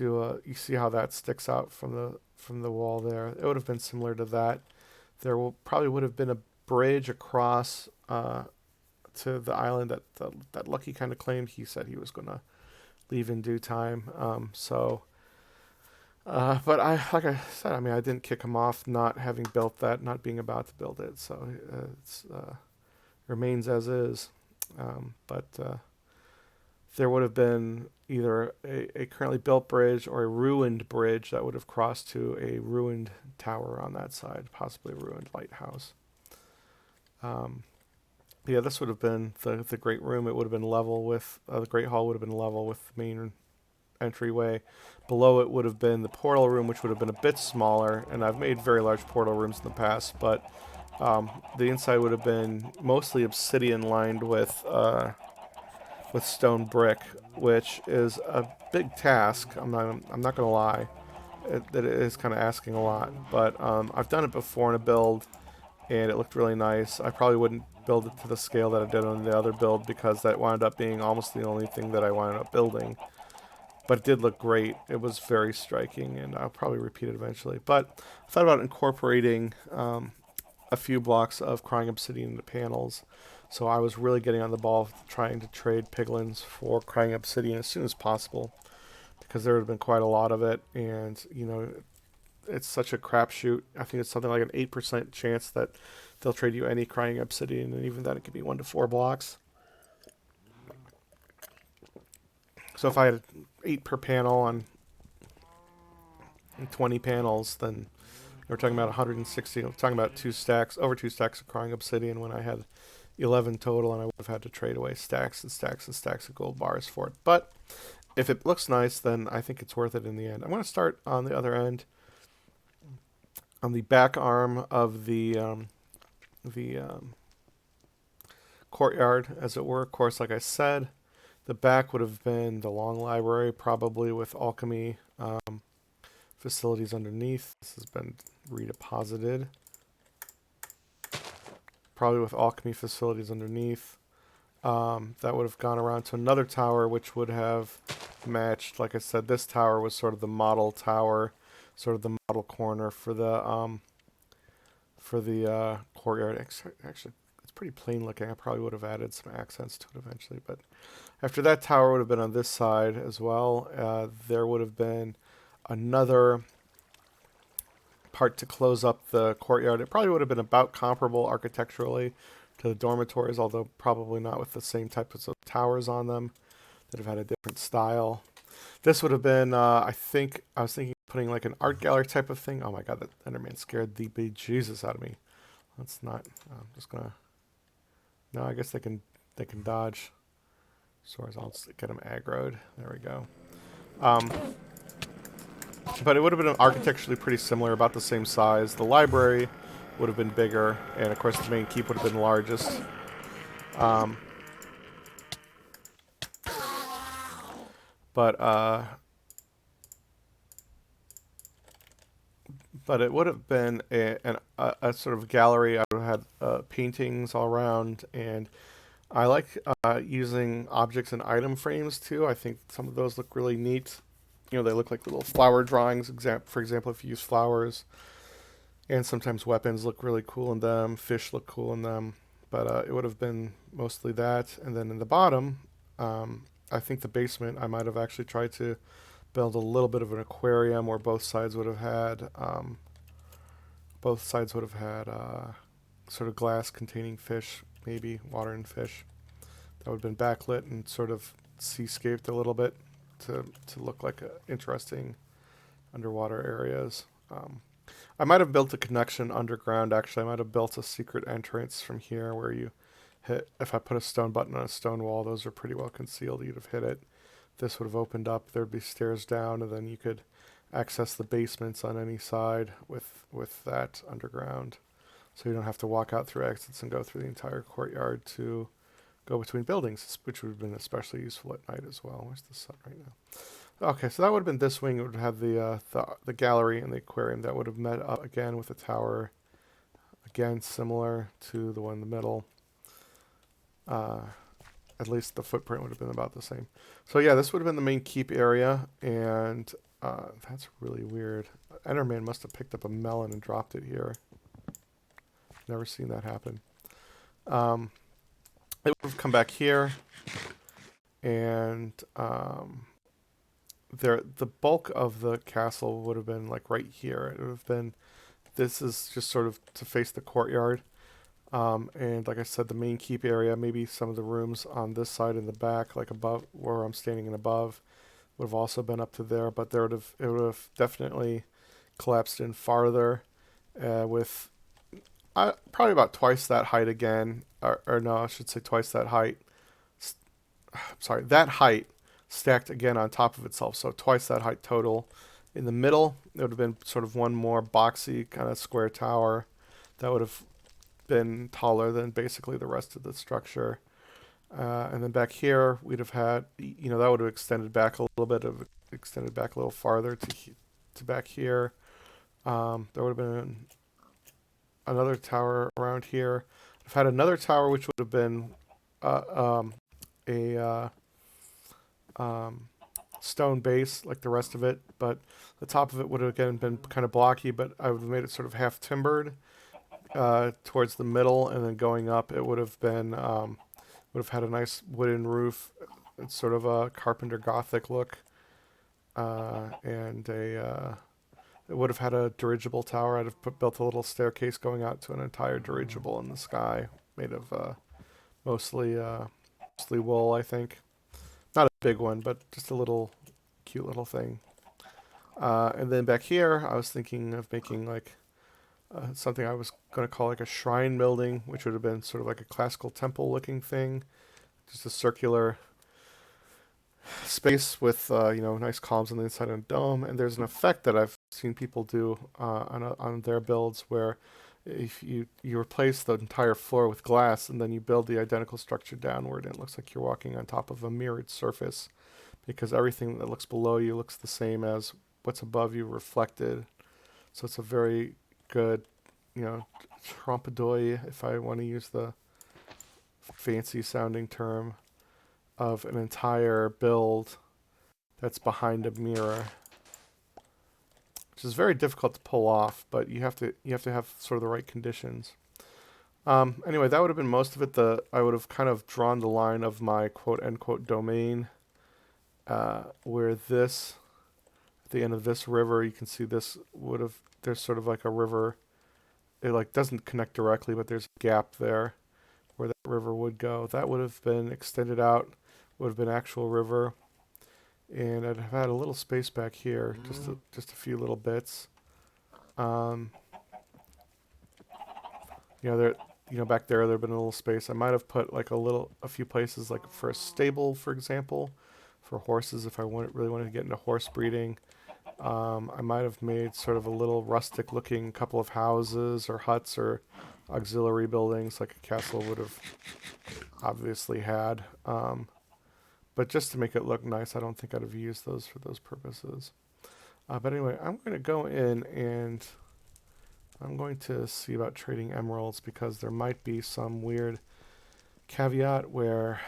you see how that sticks out from the wall there. It would have been similar to that. Probably would have been a bridge across to the island that Lucky kind of claimed. He said he was going to leave in due time. But like I said, I mean, I didn't kick him off not having built that, not being about to build it. So it's remains as is. But there would have been either a currently built bridge or a ruined bridge that would have crossed to a ruined tower on that side, possibly a ruined lighthouse. Yeah, this would have been the great room. It would have been level with the great hall would have been level with the main entryway. Below it would have been the portal room, which would have been a bit smaller. And I've made very large portal rooms in the past, but the inside would have been mostly obsidian lined with stone brick, which is a big task. I'm not gonna lie. It is kind of asking a lot, but I've done it before in a build, and it looked really nice. I probably wouldn't build it to the scale that I did on the other build because that wound up being almost the only thing that I wound up building. But it did look great. It was very striking, and I'll probably repeat it eventually. But I thought about incorporating a few blocks of crying obsidian into panels. So I was really getting on the ball trying to trade piglins for crying obsidian as soon as possible because there would have been quite a lot of it, and it's such a crapshoot. I think it's something like an 8% chance that they'll trade you any crying obsidian, and even then it could be 1 to 4 blocks. So if I had 8 per panel on 20 panels, then we're talking about 160. We're talking about over 2 stacks of crying obsidian when I had 11 total, and I would have had to trade away stacks and stacks and stacks of gold bars for it. But if it looks nice, then I think it's worth it in the end. I'm going to start on the other end, on the back arm of the courtyard, as it were. Of course, like I said, the back would have been the long library, probably with alchemy facilities underneath. This has been redeposited. Probably with alchemy facilities underneath. That would have gone around to another tower, which would have matched. Like I said, this tower was sort of the model tower, sort of the model corner for the courtyard. Actually, it's pretty plain looking. I probably would have added some accents to it eventually, but after that tower would have been on this side as well. There would have been another part to close up the courtyard. It probably would have been about comparable architecturally to the dormitories, although probably not with the same types of towers on them that have had a different style. This would have been, I was thinking of putting like an art gallery type of thing. Oh my god, that Enderman scared the bejesus out of me. That's not, I'm just gonna, no, I guess they can dodge. So I'll just get them aggroed. There we go. But it would have been architecturally pretty similar, about the same size. The library would have been bigger, and of course the main keep would have been largest. But it would have been a sort of gallery. I would have had paintings all around, and I like using objects and item frames too. I think some of those look really neat. They look like little flower drawings. For example, if you use flowers, and sometimes weapons look really cool in them. Fish look cool in them. But it would have been mostly that. And then in the bottom, I think the basement, I might have actually tried to build a little bit of an aquarium where both sides would have had sort of glass containing fish, maybe water and fish. That would have been backlit and sort of seascaped a little bit to look like interesting underwater areas. I might have built a connection underground. Actually, I might have built a secret entrance from here where you hit. If I put a stone button on a stone wall, those are pretty well concealed. You'd have hit it. This would have opened up. There'd be stairs down, and then you could access the basements on any side with that underground. So you don't have to walk out through exits and go through the entire courtyard to go between buildings, which would have been especially useful at night as well. Where's the sun right now? Okay, so that would have been this wing. It would have the gallery and the aquarium that would have met up again with the tower. Again, similar to the one in the middle. At least the footprint would have been about the same. So yeah, this would have been the main keep area, and that's really weird. Enderman must have picked up a melon and dropped it here. Never seen that happen. It would have come back here, and the bulk of the castle would have been like right here. It would have been, this is just sort of to face the courtyard. And like I said, the main keep area, maybe some of the rooms on this side in the back, like above where I'm standing and above, would have also been up to there, but it would have definitely collapsed in farther, with probably about twice that height again, or no, I should say twice that height. Sorry, that height stacked again on top of itself, so twice that height total. In the middle, it would have been sort of one more boxy kind of square tower that would have been taller than basically the rest of the structure. And then back here, we'd have had, that would have extended back a little farther to back here. There would have been another tower around here. I've had another tower which would have been a stone base like the rest of it, but the top of it would have again been kind of blocky, but I would have made it sort of half timbered towards the middle, and then going up it would have been would have had a nice wooden roof. It's sort of a carpenter Gothic look, and it would have had a dirigible tower. I'd have built a little staircase going out to an entire dirigible in the sky, made of mostly wool, I think. Not a big one, but just a little cute little thing. And then back here, I was thinking of making like something I was going to call like a shrine building, which would have been sort of like a classical temple looking thing. Just a circular space with nice columns on the inside and a dome. And there's an effect that I've seen people do on their builds where if you replace the entire floor with glass and then you build the identical structure downward, and it looks like you're walking on top of a mirrored surface, because everything that looks below you looks the same as what's above you reflected. So it's a very good, trompe-l'oeil, if I want to use the fancy sounding term, of an entire build that's behind a mirror, which is very difficult to pull off, but you have to have sort of the right conditions. Anyway, that would have been most of it. I would have kind of drawn the line of my quote unquote domain, where this, at the end of this river, you can see this would have, there's sort of like a river. It like doesn't connect directly, but there's a gap there where that river would go. That would have been extended out, would have been actual river. And I'd have had a little space back here, just a few little bits. Back there there'd been a little space. I might have put like a few places like for a stable, for example, for horses if I really wanted to get into horse breeding. I might have made sort of a little rustic looking couple of houses or huts or auxiliary buildings like a castle would have obviously had. But just to make it look nice, I don't think I'd have used those for those purposes. But anyway, I'm going to go in and I'm going to see about trading emeralds, because there might be some weird caveat where,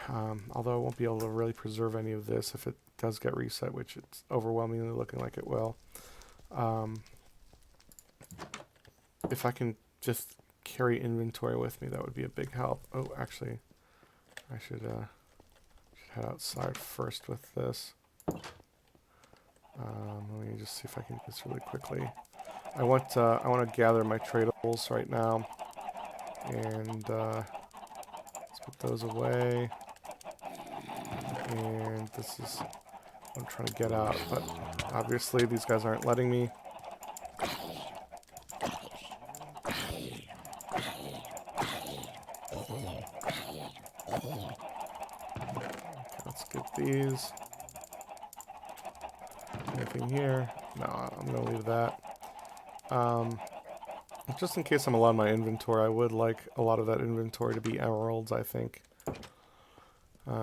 although I won't be able to really preserve any of this if it does get reset, which it's overwhelmingly looking like it will. If I can just carry inventory with me, that would be a big help. Oh, actually, I should head outside first with this. Let me just see if I can do this really quickly. I want to gather my tradables right now, and let's put those away. And this is what I'm trying to get out, but obviously these guys aren't letting me. Let's get these. Anything here? No, I'm gonna leave that. Just in case I'm allowed my inventory, I would like a lot of that inventory to be emeralds, I think.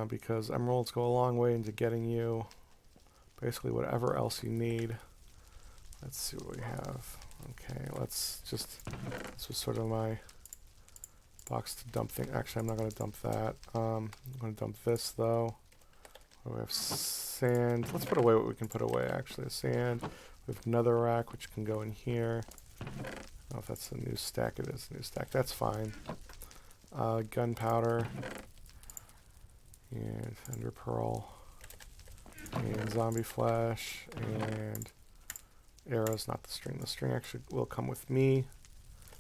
Because emeralds go a long way into getting you basically whatever else you need. Let's see what we have. Okay, this was sort of my box to dump thing. Actually, I'm not going to dump that. I'm going to dump this, though. We have sand. Let's put away what we can put away, actually. Sand. We have netherrack, which can go in here. I don't know if that's a new stack. It is a new stack. That's fine. Gunpowder. And ender pearl. And zombie flesh. And arrows, not the string. The string actually will come with me.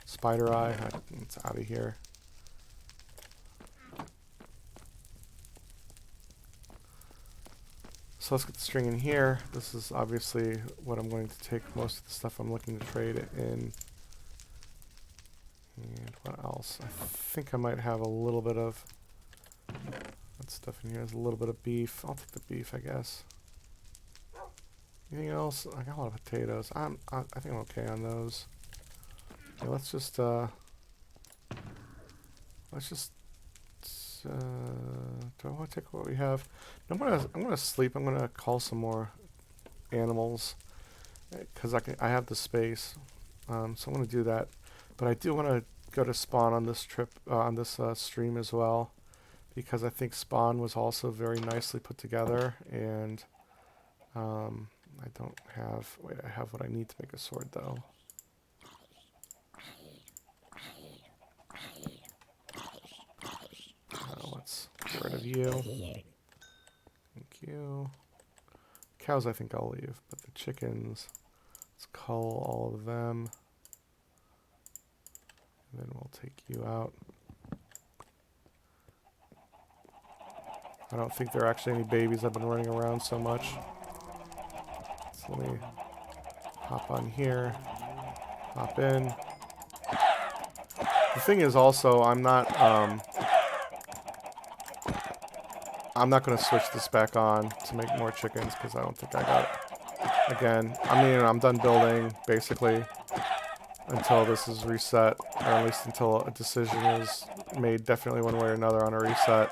Spider eye. It's out of here. So let's get the string in here. This is obviously what I'm going to take most of the stuff I'm looking to trade it in. And what else? I think I might have a little bit of that stuff in here. There's a little bit of beef. I'll take the beef, I guess. Anything else? I got a lot of potatoes. I think I'm okay on those. Okay, let's just do I want to take what we have? No, I'm gonna sleep. I'm gonna call some more animals because I have the space. So I'm gonna do that. But I do want to go to spawn on this trip on this stream as well, because I think spawn was also very nicely put together. And I don't have. Wait, I have what I need to make a sword though. Let's get rid of you. Thank you. Cows I think I'll leave, but the chickens, let's cull all of them. And then we'll take you out. I don't think there are actually any babies. I've been running around so much. So let me hop on here. Hop in. The thing is also, I'm not going to switch this back on to make more chickens because I don't think I got it. Again, I mean, I'm done building basically until this is reset, or at least until a decision is made definitely one way or another on a reset.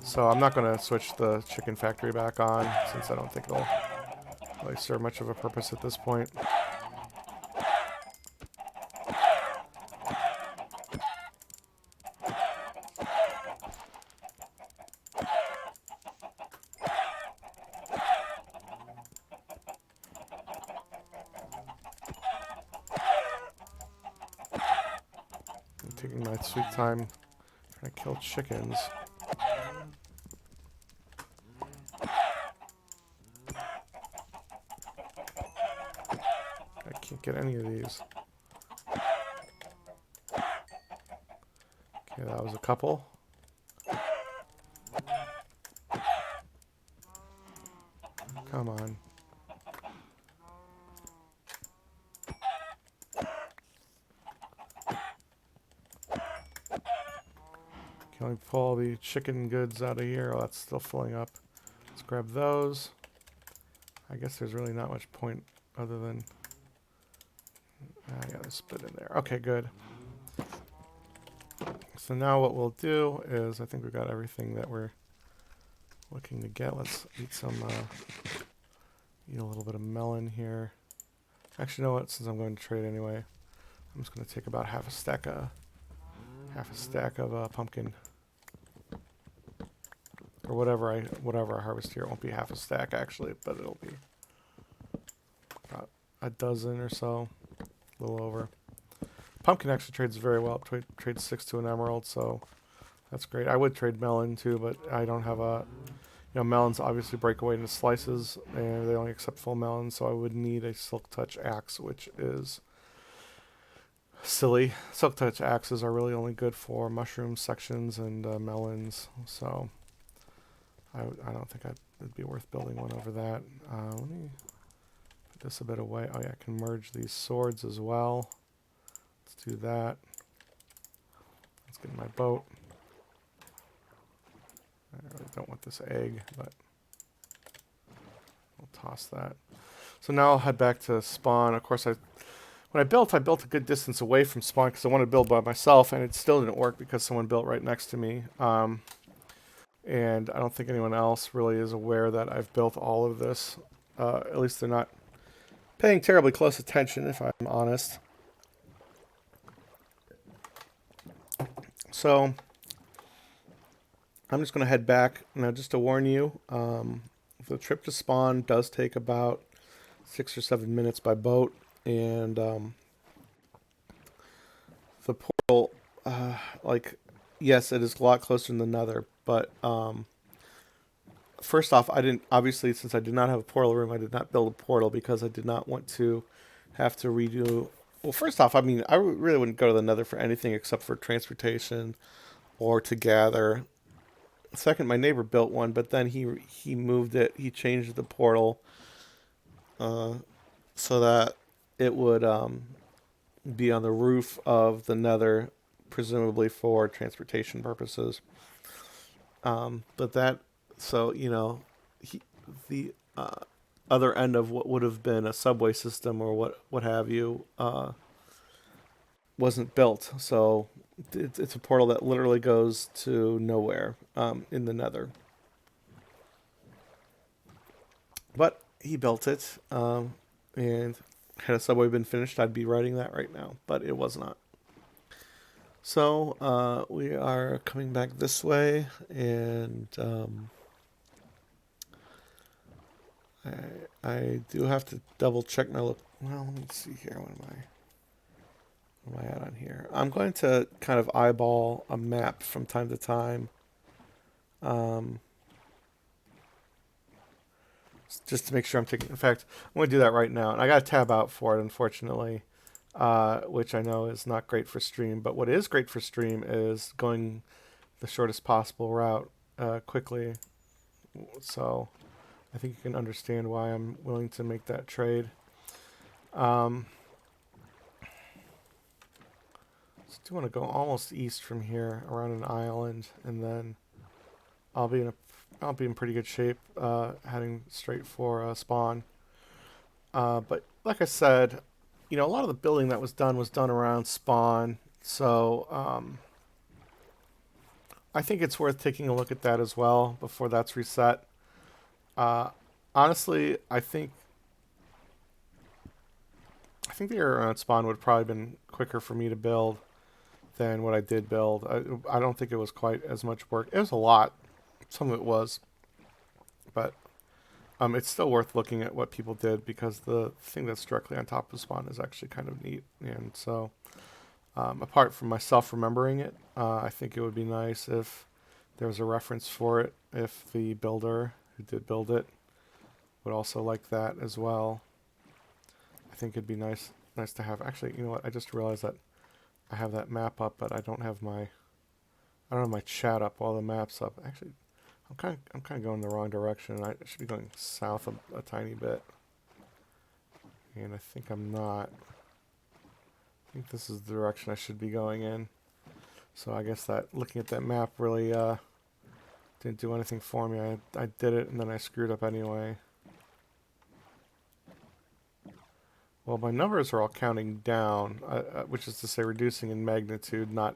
So I'm not going to switch the chicken factory back on since I don't think it'll really serve much of a purpose at this point. I'm taking my sweet time trying to kill chickens. I can't get any of these. Okay, that was a couple. Come on. Can we pull the chicken goods out of here? Oh, that's still filling up. Let's grab those. I guess there's really not much point other than... I gotta spit in there. Okay, good. So now what we'll do is, I think we've got everything that we're looking to get. Let's eat some, eat a little bit of melon here. Actually, you know what? Since I'm going to trade anyway, I'm just going to take about half a stack of pumpkin. Or whatever I harvest here. It won't be half a stack actually, but it'll be about a dozen or so, a little over. Pumpkin actually trades very well. Trades 6 to an emerald, so that's great. I would trade melon too, but I don't have a. Melons obviously break away into slices, and they only accept full melons, so I would need a Silk Touch axe, which is silly. Silk Touch axes are really only good for mushroom sections and melons, so I don't think it'd be worth building one over that. Let me put this a bit away. Oh yeah, I can merge these swords as well. Let's do that. Let's get my boat. I really don't want this egg, but I'll toss that. So now I'll head back to spawn. Of course, when I built a good distance away from spawn because I wanted to build by myself, and it still didn't work because someone built right next to me. And I don't think anyone else really is aware that I've built all of this. At least they're not paying terribly close attention, if I'm honest. So I'm just going to head back. Now, just to warn you, the trip to spawn does take about 6 or 7 minutes by boat. And the portal, yes, it is a lot closer than the Nether. But first off, I didn't, obviously, since I did not have a portal room, I did not build a portal because I did not want to have to redo. Well, first off, I mean, I really wouldn't go to the Nether for anything except for transportation or to gather. Second, my neighbor built one, but then he moved it. He changed the portal so that it would be on the roof of the Nether, presumably for transportation purposes. But that, so the other end of what would have been a subway system or what have you wasn't built. So it's a portal that literally goes to nowhere in the Nether. But he built it, and had a subway been finished, I'd be writing that right now. But it was not. So we are coming back this way, and I do have to double check my look. Well, let me see here. What am I at on here? I'm going to kind of eyeball a map from time to time. Just to make sure I'm taking. In fact, I'm going to do that right now, and I got to tab out for it, unfortunately, which I know is not great for stream. But what is great for stream is going the shortest possible route quickly. So I think you can understand why I'm willing to make that trade. So do want to go almost east from here around an island, and then I'll be in pretty good shape heading straight for spawn. But like I said, a lot of the building that was done around spawn. So I think it's worth taking a look at that as well before that's reset. Honestly, I think the area around spawn would have probably been quicker for me to build than what I did build. I don't think it was quite as much work. It was a lot. Some of it was. But it's still worth looking at what people did because the thing that's directly on top of spawn is actually kind of neat. And so, apart from myself remembering it, I think it would be nice if there was a reference for it, if the builder who did build it would also like that as well. I think it'd be nice to have. Actually, you know what? I just realized that I have that map up, but I don't have my chat up while the map's up. Actually, I'm kind of going the wrong direction. I should be going south a tiny bit, and I think I'm not. I think this is the direction I should be going in. So I guess that looking at that map really didn't do anything for me. I did it and then I screwed up anyway. Well, my numbers are all counting down, which is to say reducing in magnitude, not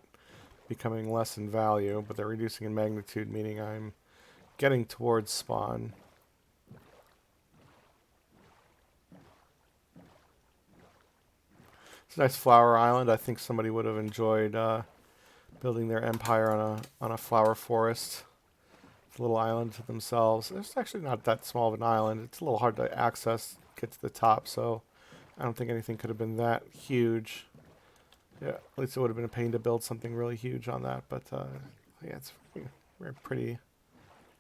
becoming less in value, but they're reducing in magnitude, meaning I'm getting towards spawn. It's a nice flower island. I think somebody would have enjoyed building their empire on a flower forest. It's a little island to themselves. It's actually not that small of an island. It's a little hard to access, get to the top, so I don't think anything could have been that huge. Yeah, at least it would have been a pain to build something really huge on that, but yeah, it's very pretty.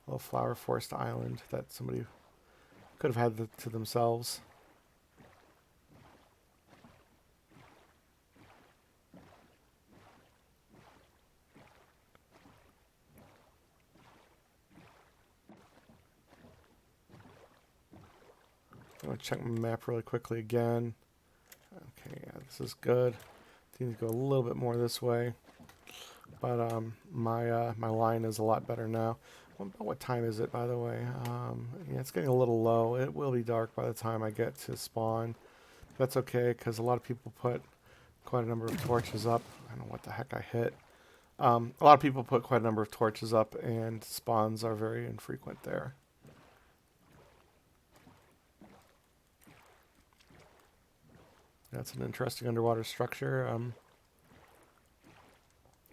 little flower forest island that somebody could have had to themselves. I'm going to check my map really quickly again. Okay, yeah, this is good. I need to go a little bit more this way. But my line is a lot better now. What time is it, by the way? Yeah, it's getting a little low. It will be dark by the time I get to spawn. That's okay, because a lot of people put quite a number of torches up. I don't know what the heck I hit. A lot of people put quite a number of torches up, and spawns are very infrequent there. That's an interesting underwater structure. I'm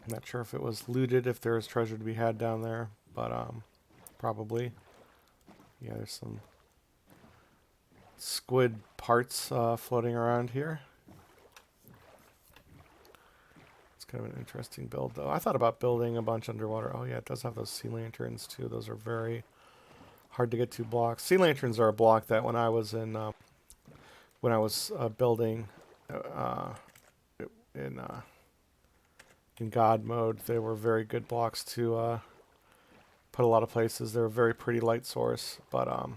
not sure if it was looted, if there was treasure to be had down there, but probably. Yeah, there's some squid parts floating around here. It's kind of an interesting build, though. I thought about building a bunch underwater. Oh, yeah, it does have those sea lanterns, too. Those are very hard to get to blocks. Sea lanterns are a block that when I was in building in God mode, they were very good blocks to put a lot of places. They're a very pretty light source, but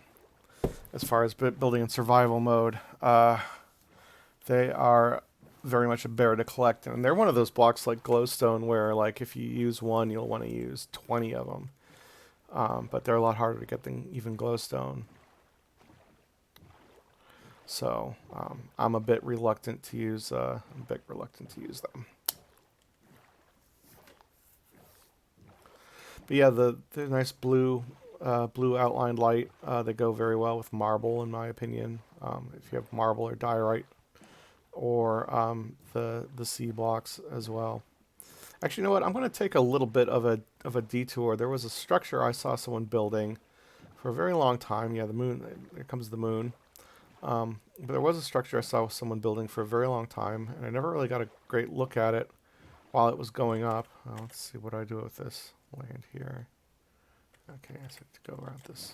as far as building in survival mode, they are very much a bear to collect. And they're one of those blocks like glowstone where, like, if you use one, you'll want to use 20 of them. But they're a lot harder to get than even glowstone. So I'm a bit reluctant to use them. But yeah, the nice blue outlined light, they go very well with marble, in my opinion. If you have marble or diorite, or the C blocks as well. Actually, you know what? I'm going to take a little bit of a detour. There was a structure I saw someone building for a very long time. Yeah, the moon. There comes the moon. But there was a structure I saw someone building for a very long time, and I never really got a great look at it while it was going up. Let's see what I do with this land here. Okay, I have to go around this.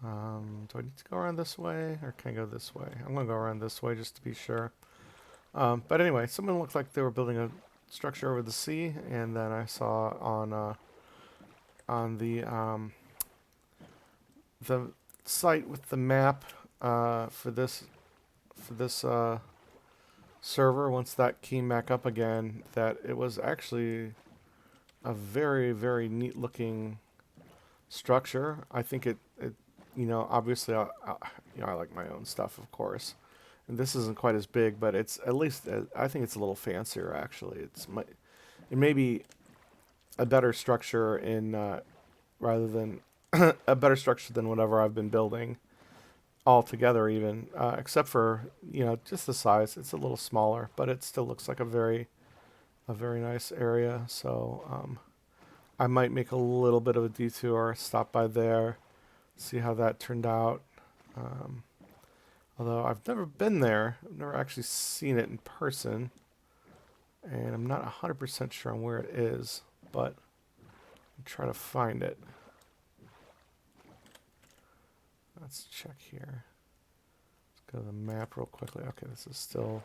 Do I need to go around this way, or can I go this way? I'm going to go around this way just to be sure. But anyway, someone looked like they were building a structure over the sea, and then I saw on the site with the map for this server, once that came back up again, that it was actually a very, very neat looking structure. I think it obviously I like my own stuff, of course. And this isn't quite as big, but it's at least I think it's a little fancier actually. It may be a better structure rather than a better structure than whatever I've been building altogether, even except for just the size. It's a little smaller, but it still looks like a very nice area. So I might make a little bit of a detour, stop by there, see how that turned out. Although I've never been there, I've never actually seen it in person, and I'm not 100% sure on where it is, but I'll try to find it. Let's check here. Let's go to the map real quickly. Okay, this is still...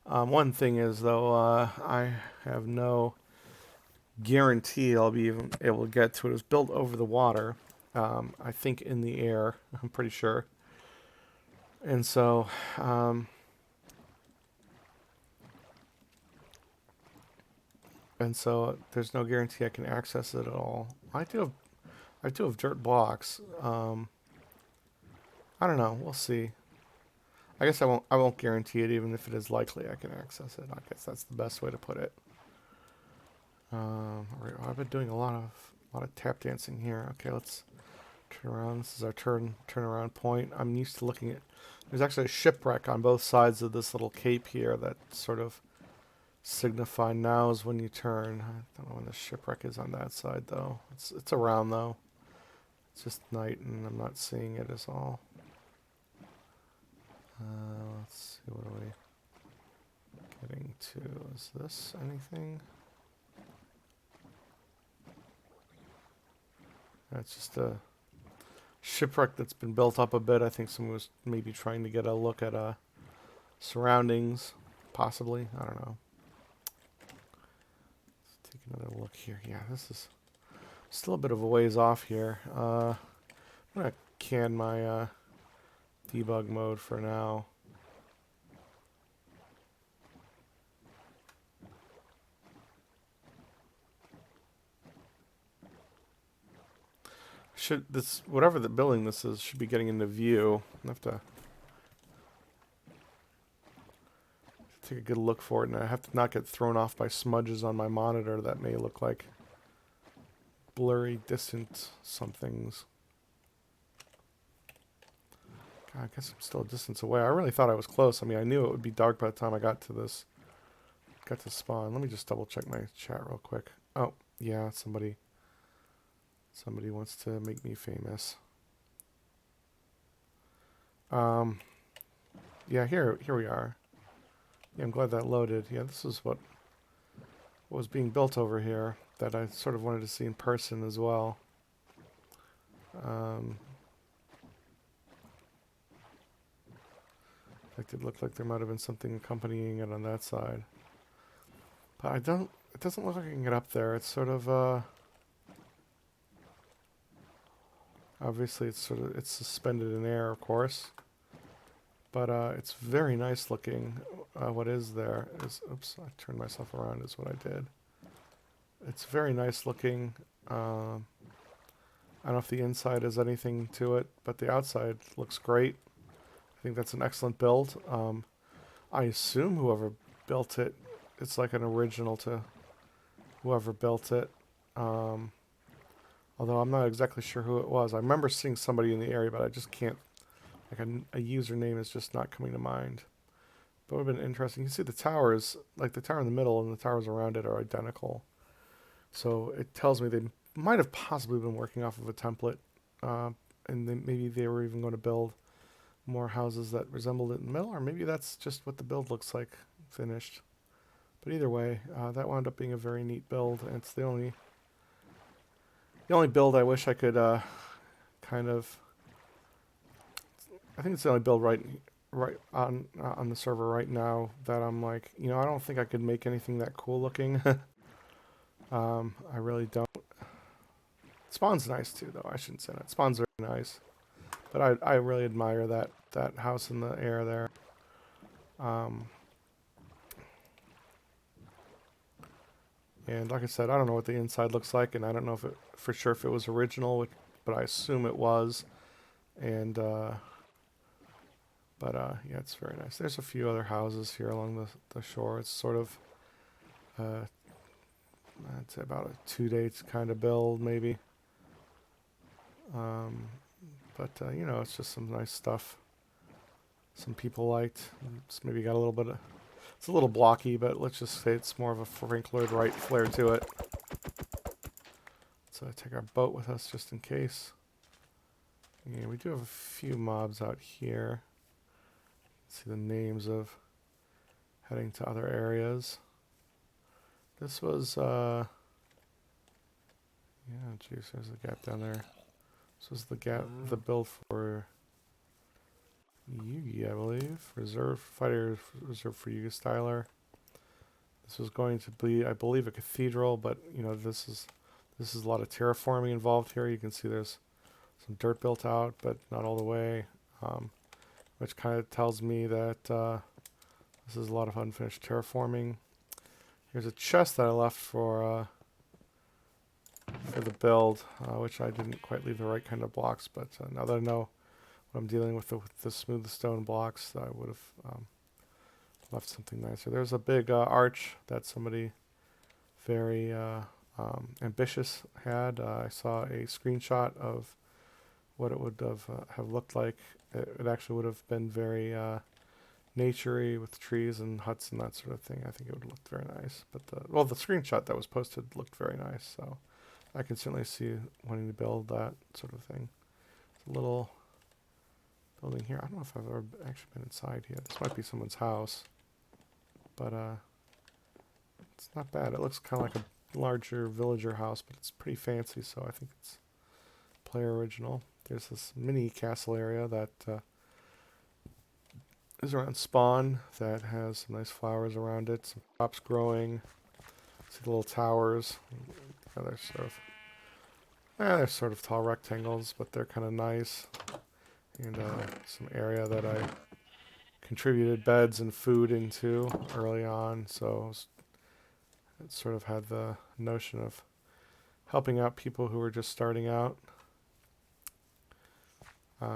one thing is, though, I have no guarantee I'll be even able to get to it. It was built over the water. I think in the air, I'm pretty sure. And so, there's no guarantee I can access it at all. I do have dirt blocks. I don't know. We'll see. I guess I won't guarantee it, even if it is likely I can access it. I guess that's the best way to put it. I've been doing a lot of tap dancing here. Okay, let's turn around. This is our turnaround point. I'm used to looking at... There's actually a shipwreck on both sides of this little cape here that sort of signify now is when you turn. I don't know when the shipwreck is on that side, though. It's around, though. It's just night, and I'm not seeing it as all. Let's see, what are we getting to? Is this anything? It's just a shipwreck that's been built up a bit. I think someone was maybe trying to get a look at surroundings, possibly. I don't know. Let's take another look here. Yeah, this is still a bit of a ways off here. I'm going to can my debug mode for now. Should this, whatever the building this is, should be getting into view. I have to take a good look for it, and I have to not get thrown off by smudges on my monitor that may look like blurry, distant somethings. God, I guess I'm still a distance away. I really thought I was close. I mean, I knew it would be dark by the time I got to spawn. Let me just double check my chat real quick. Oh, yeah, somebody wants to make me famous. Yeah, here we are. Yeah, I'm glad that loaded. Yeah, this is what was being built over here that I sort of wanted to see in person as well. Like it looked like there might have been something accompanying it on that side. But it doesn't look like I can get up there. It's sort of, obviously it's suspended in air, of course. But it's very nice looking. What is there is, oops, I turned myself around is what I did. It's very nice looking. I don't know if the inside has anything to it, but the outside looks great. I think that's an excellent build. I assume whoever built it, it's like an original to whoever built it. Although I'm not exactly sure who it was. I remember seeing somebody in the area, but I just can't, like a username is just not coming to mind. But it would have been interesting. You can see the towers, like the tower in the middle and the towers around it are identical. So it tells me they might have possibly been working off of a template, and maybe they were even going to build more houses that resembled it in the middle, or maybe that's just what the build looks like finished. But either way, that wound up being a very neat build, and it's the only build I wish I could kind of. I think it's the only build right on the server right now that I'm like, I don't think I could make anything that cool looking. I really don't. Spawn's nice too, though. I shouldn't say that. Spawn's very nice, but I really admire that house in the air there. And like I said, I don't know what the inside looks like, and I don't know if it for sure if it was original, but I assume it was. And yeah, it's very nice. There's a few other houses here along the shore. It's sort of I'd say about a 2-day kind of build, maybe. But it's just some nice stuff. Some people liked. It's maybe got a little bit of. It's a little blocky, but let's just say it's more of a Frankler right flair to it. So take our boat with us just in case. Yeah, we do have a few mobs out here. See the names of heading to other areas. This was, yeah, geez, there's a gap down there. This was the build for Yugi, I believe. Fighter reserved for Yugi Styler. This was going to be, I believe, a cathedral, but this is a lot of terraforming involved here. You can see there's some dirt built out, but not all the way, which kind of tells me that this is a lot of unfinished terraforming. Here's a chest that I left for the build, which I didn't quite leave the right kind of blocks, but now that I know what I'm dealing with the smooth stone blocks, I would have left something nicer. There's a big arch that somebody very ambitious had. I saw a screenshot of what it would have looked like. It actually would have been very naturey with trees and huts and that sort of thing. I think it would have looked very nice. But the screenshot that was posted looked very nice. So I can certainly see wanting to build that sort of thing. It's a little building here. I don't know if I've ever actually been inside here. This might be someone's house, but it's not bad. It looks kind of like a larger villager house, but it's pretty fancy. So I think player original. There's this mini castle area that is around spawn that has some nice flowers around it, some crops growing. See the little towers. They're sort of tall rectangles, but they're kind of nice. And some area that I contributed beds and food into early on, so it sort of had the notion of helping out people who were just starting out,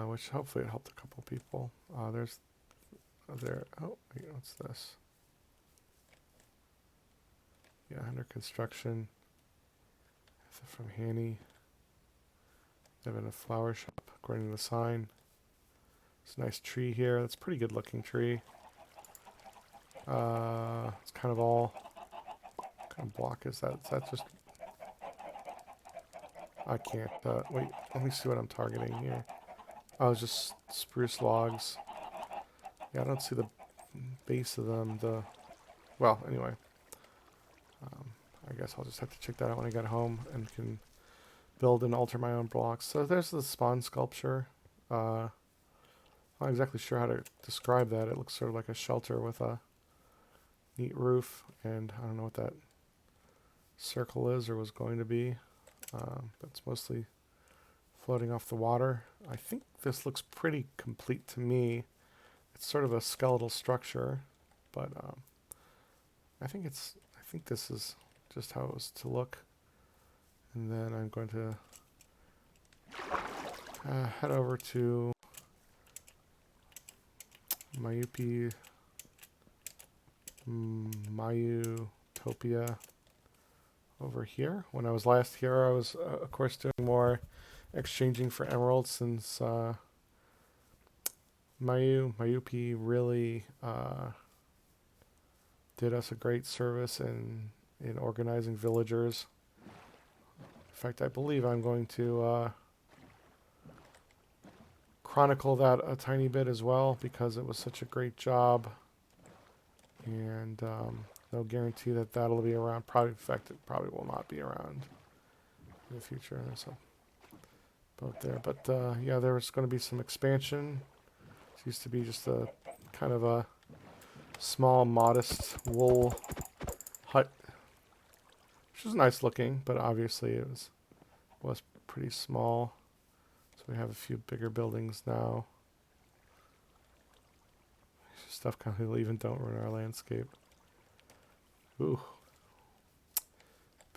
which hopefully it helped a couple people. Oh, wait, what's this? Yeah, under construction. From Hanny. They have in a flower shop, according to the sign. It's a nice tree here. That's a pretty good looking tree. It's kind of all... What kind of block is that? Is that just... I can't... wait, let me see what I'm targeting here. Oh, it's just spruce logs. Yeah, I don't see the base of them. Well, anyway. I guess I'll just have to check that out when I get home and can build and alter my own blocks. So there's the spawn sculpture. I'm not exactly sure how to describe that. It looks sort of like a shelter with a neat roof, and I don't know what that circle is or was going to be. That's mostly floating off the water. I think this looks pretty complete to me. It's sort of a skeletal structure, but I think this is just how it was to look. And then I'm going to head over to Mayutopia over here. When I was last here, I was, of course, doing more exchanging for emeralds, since Mayupi really did us a great service in organizing villagers. In fact, I believe I'm going to chronicle that a tiny bit as well, because it was such a great job. And no guarantee that that'll be around. Probably, in fact, it probably will not be around in the future. There's a boat there. But yeah, there was going to be some expansion. It used to be just a kind of a small, modest wool hut, which was nice looking, but obviously it was pretty small. So we have a few bigger buildings now. Stuff kind of even don't ruin our landscape. Ooh.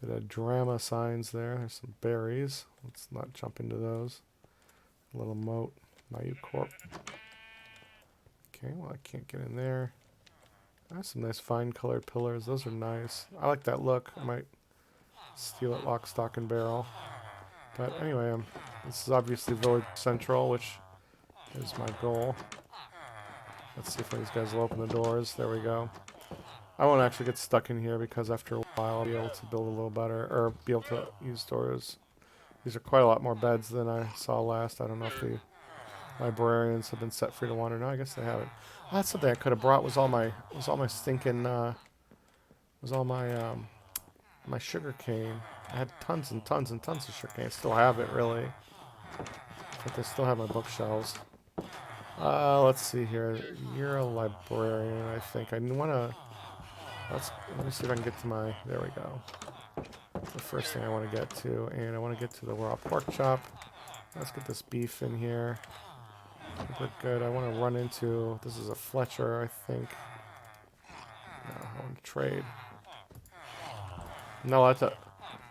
Bit of drama signs there. There's some berries. Let's not jump into those. A little moat. Mayu Corp. Okay, well I can't get in there. That's some nice fine colored pillars. Those are nice. I like that look. I might steal it lock, stock, and barrel. But anyway, this is obviously Village Central, which is my goal. Let's see if these guys will open the doors. There we go. I won't actually get stuck in here, because after a while I'll be able to build a little better, or be able to use doors. These are quite a lot more beds than I saw last. I don't know if the librarians have been set free to wander. No, I guess they haven't. Oh, that's something I could have brought. Was all my stinking my sugar cane. I had tons and tons and tons of sugar cane. I still have it, really. But I still have my bookshelves. Let's see here. You're a librarian, I think. I want to... Let me see if I can get to my... There we go. The first thing I want to get to. And I want to get to the raw pork chop. Let's get this beef in here. Look good. I want to run into... This is a Fletcher, I think. No, I want to trade. No, I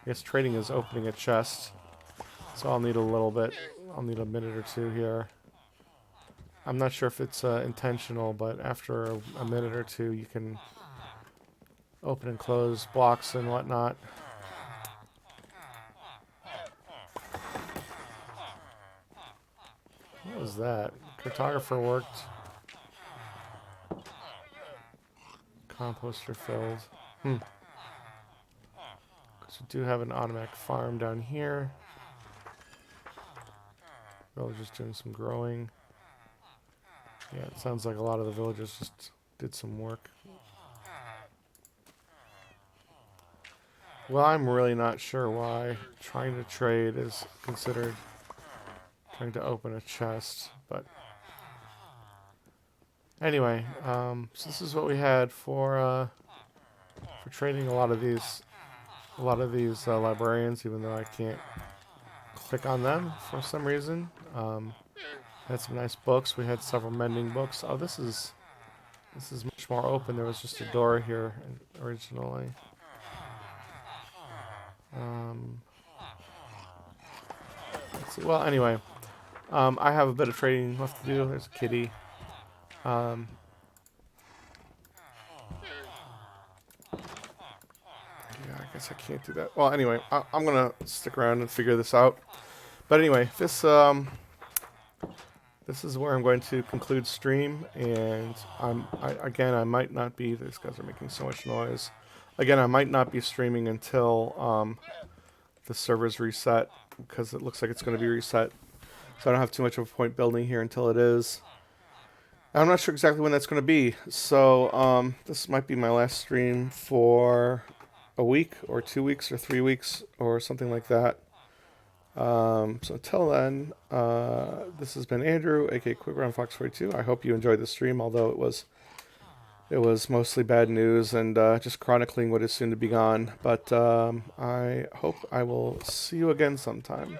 guess trading is opening a chest. So I'll need a little bit. I'll need a minute or two here. I'm not sure if it's intentional, but after a minute or two, you can open and close blocks and whatnot. What was that? Cartographer worked. Composter filled. Because we do have an automatic farm down here. Villagers doing some growing. Yeah, it sounds like a lot of the villagers just did some work. Well, I'm really not sure why trying to trade is considered trying to open a chest, but anyway, so this is what we had for training a lot of these librarians, even though I can't click on them for some reason. Had some nice books. We had several mending books. Oh, this is much more open. There was just a door here originally. Let's see. Well, anyway, I have a bit of trading left to do. There's a kitty. Yeah, I guess I can't do that. Well, anyway, I'm gonna stick around and figure this out. But anyway, this is where I'm going to conclude stream, and again, I might not be. These guys are making so much noise. Again, I might not be streaming until the server's reset, because it looks like it's going to be reset. So I don't have too much of a point building here until it is. I'm not sure exactly when that's going to be. So this might be my last stream for a week, or 2 weeks, or 3 weeks, or something like that. So until then, this has been Andrew, aka QuickRoundFox42. I hope you enjoyed the stream, although it was mostly bad news and just chronicling what is soon to be gone. But I hope I will see you again sometime.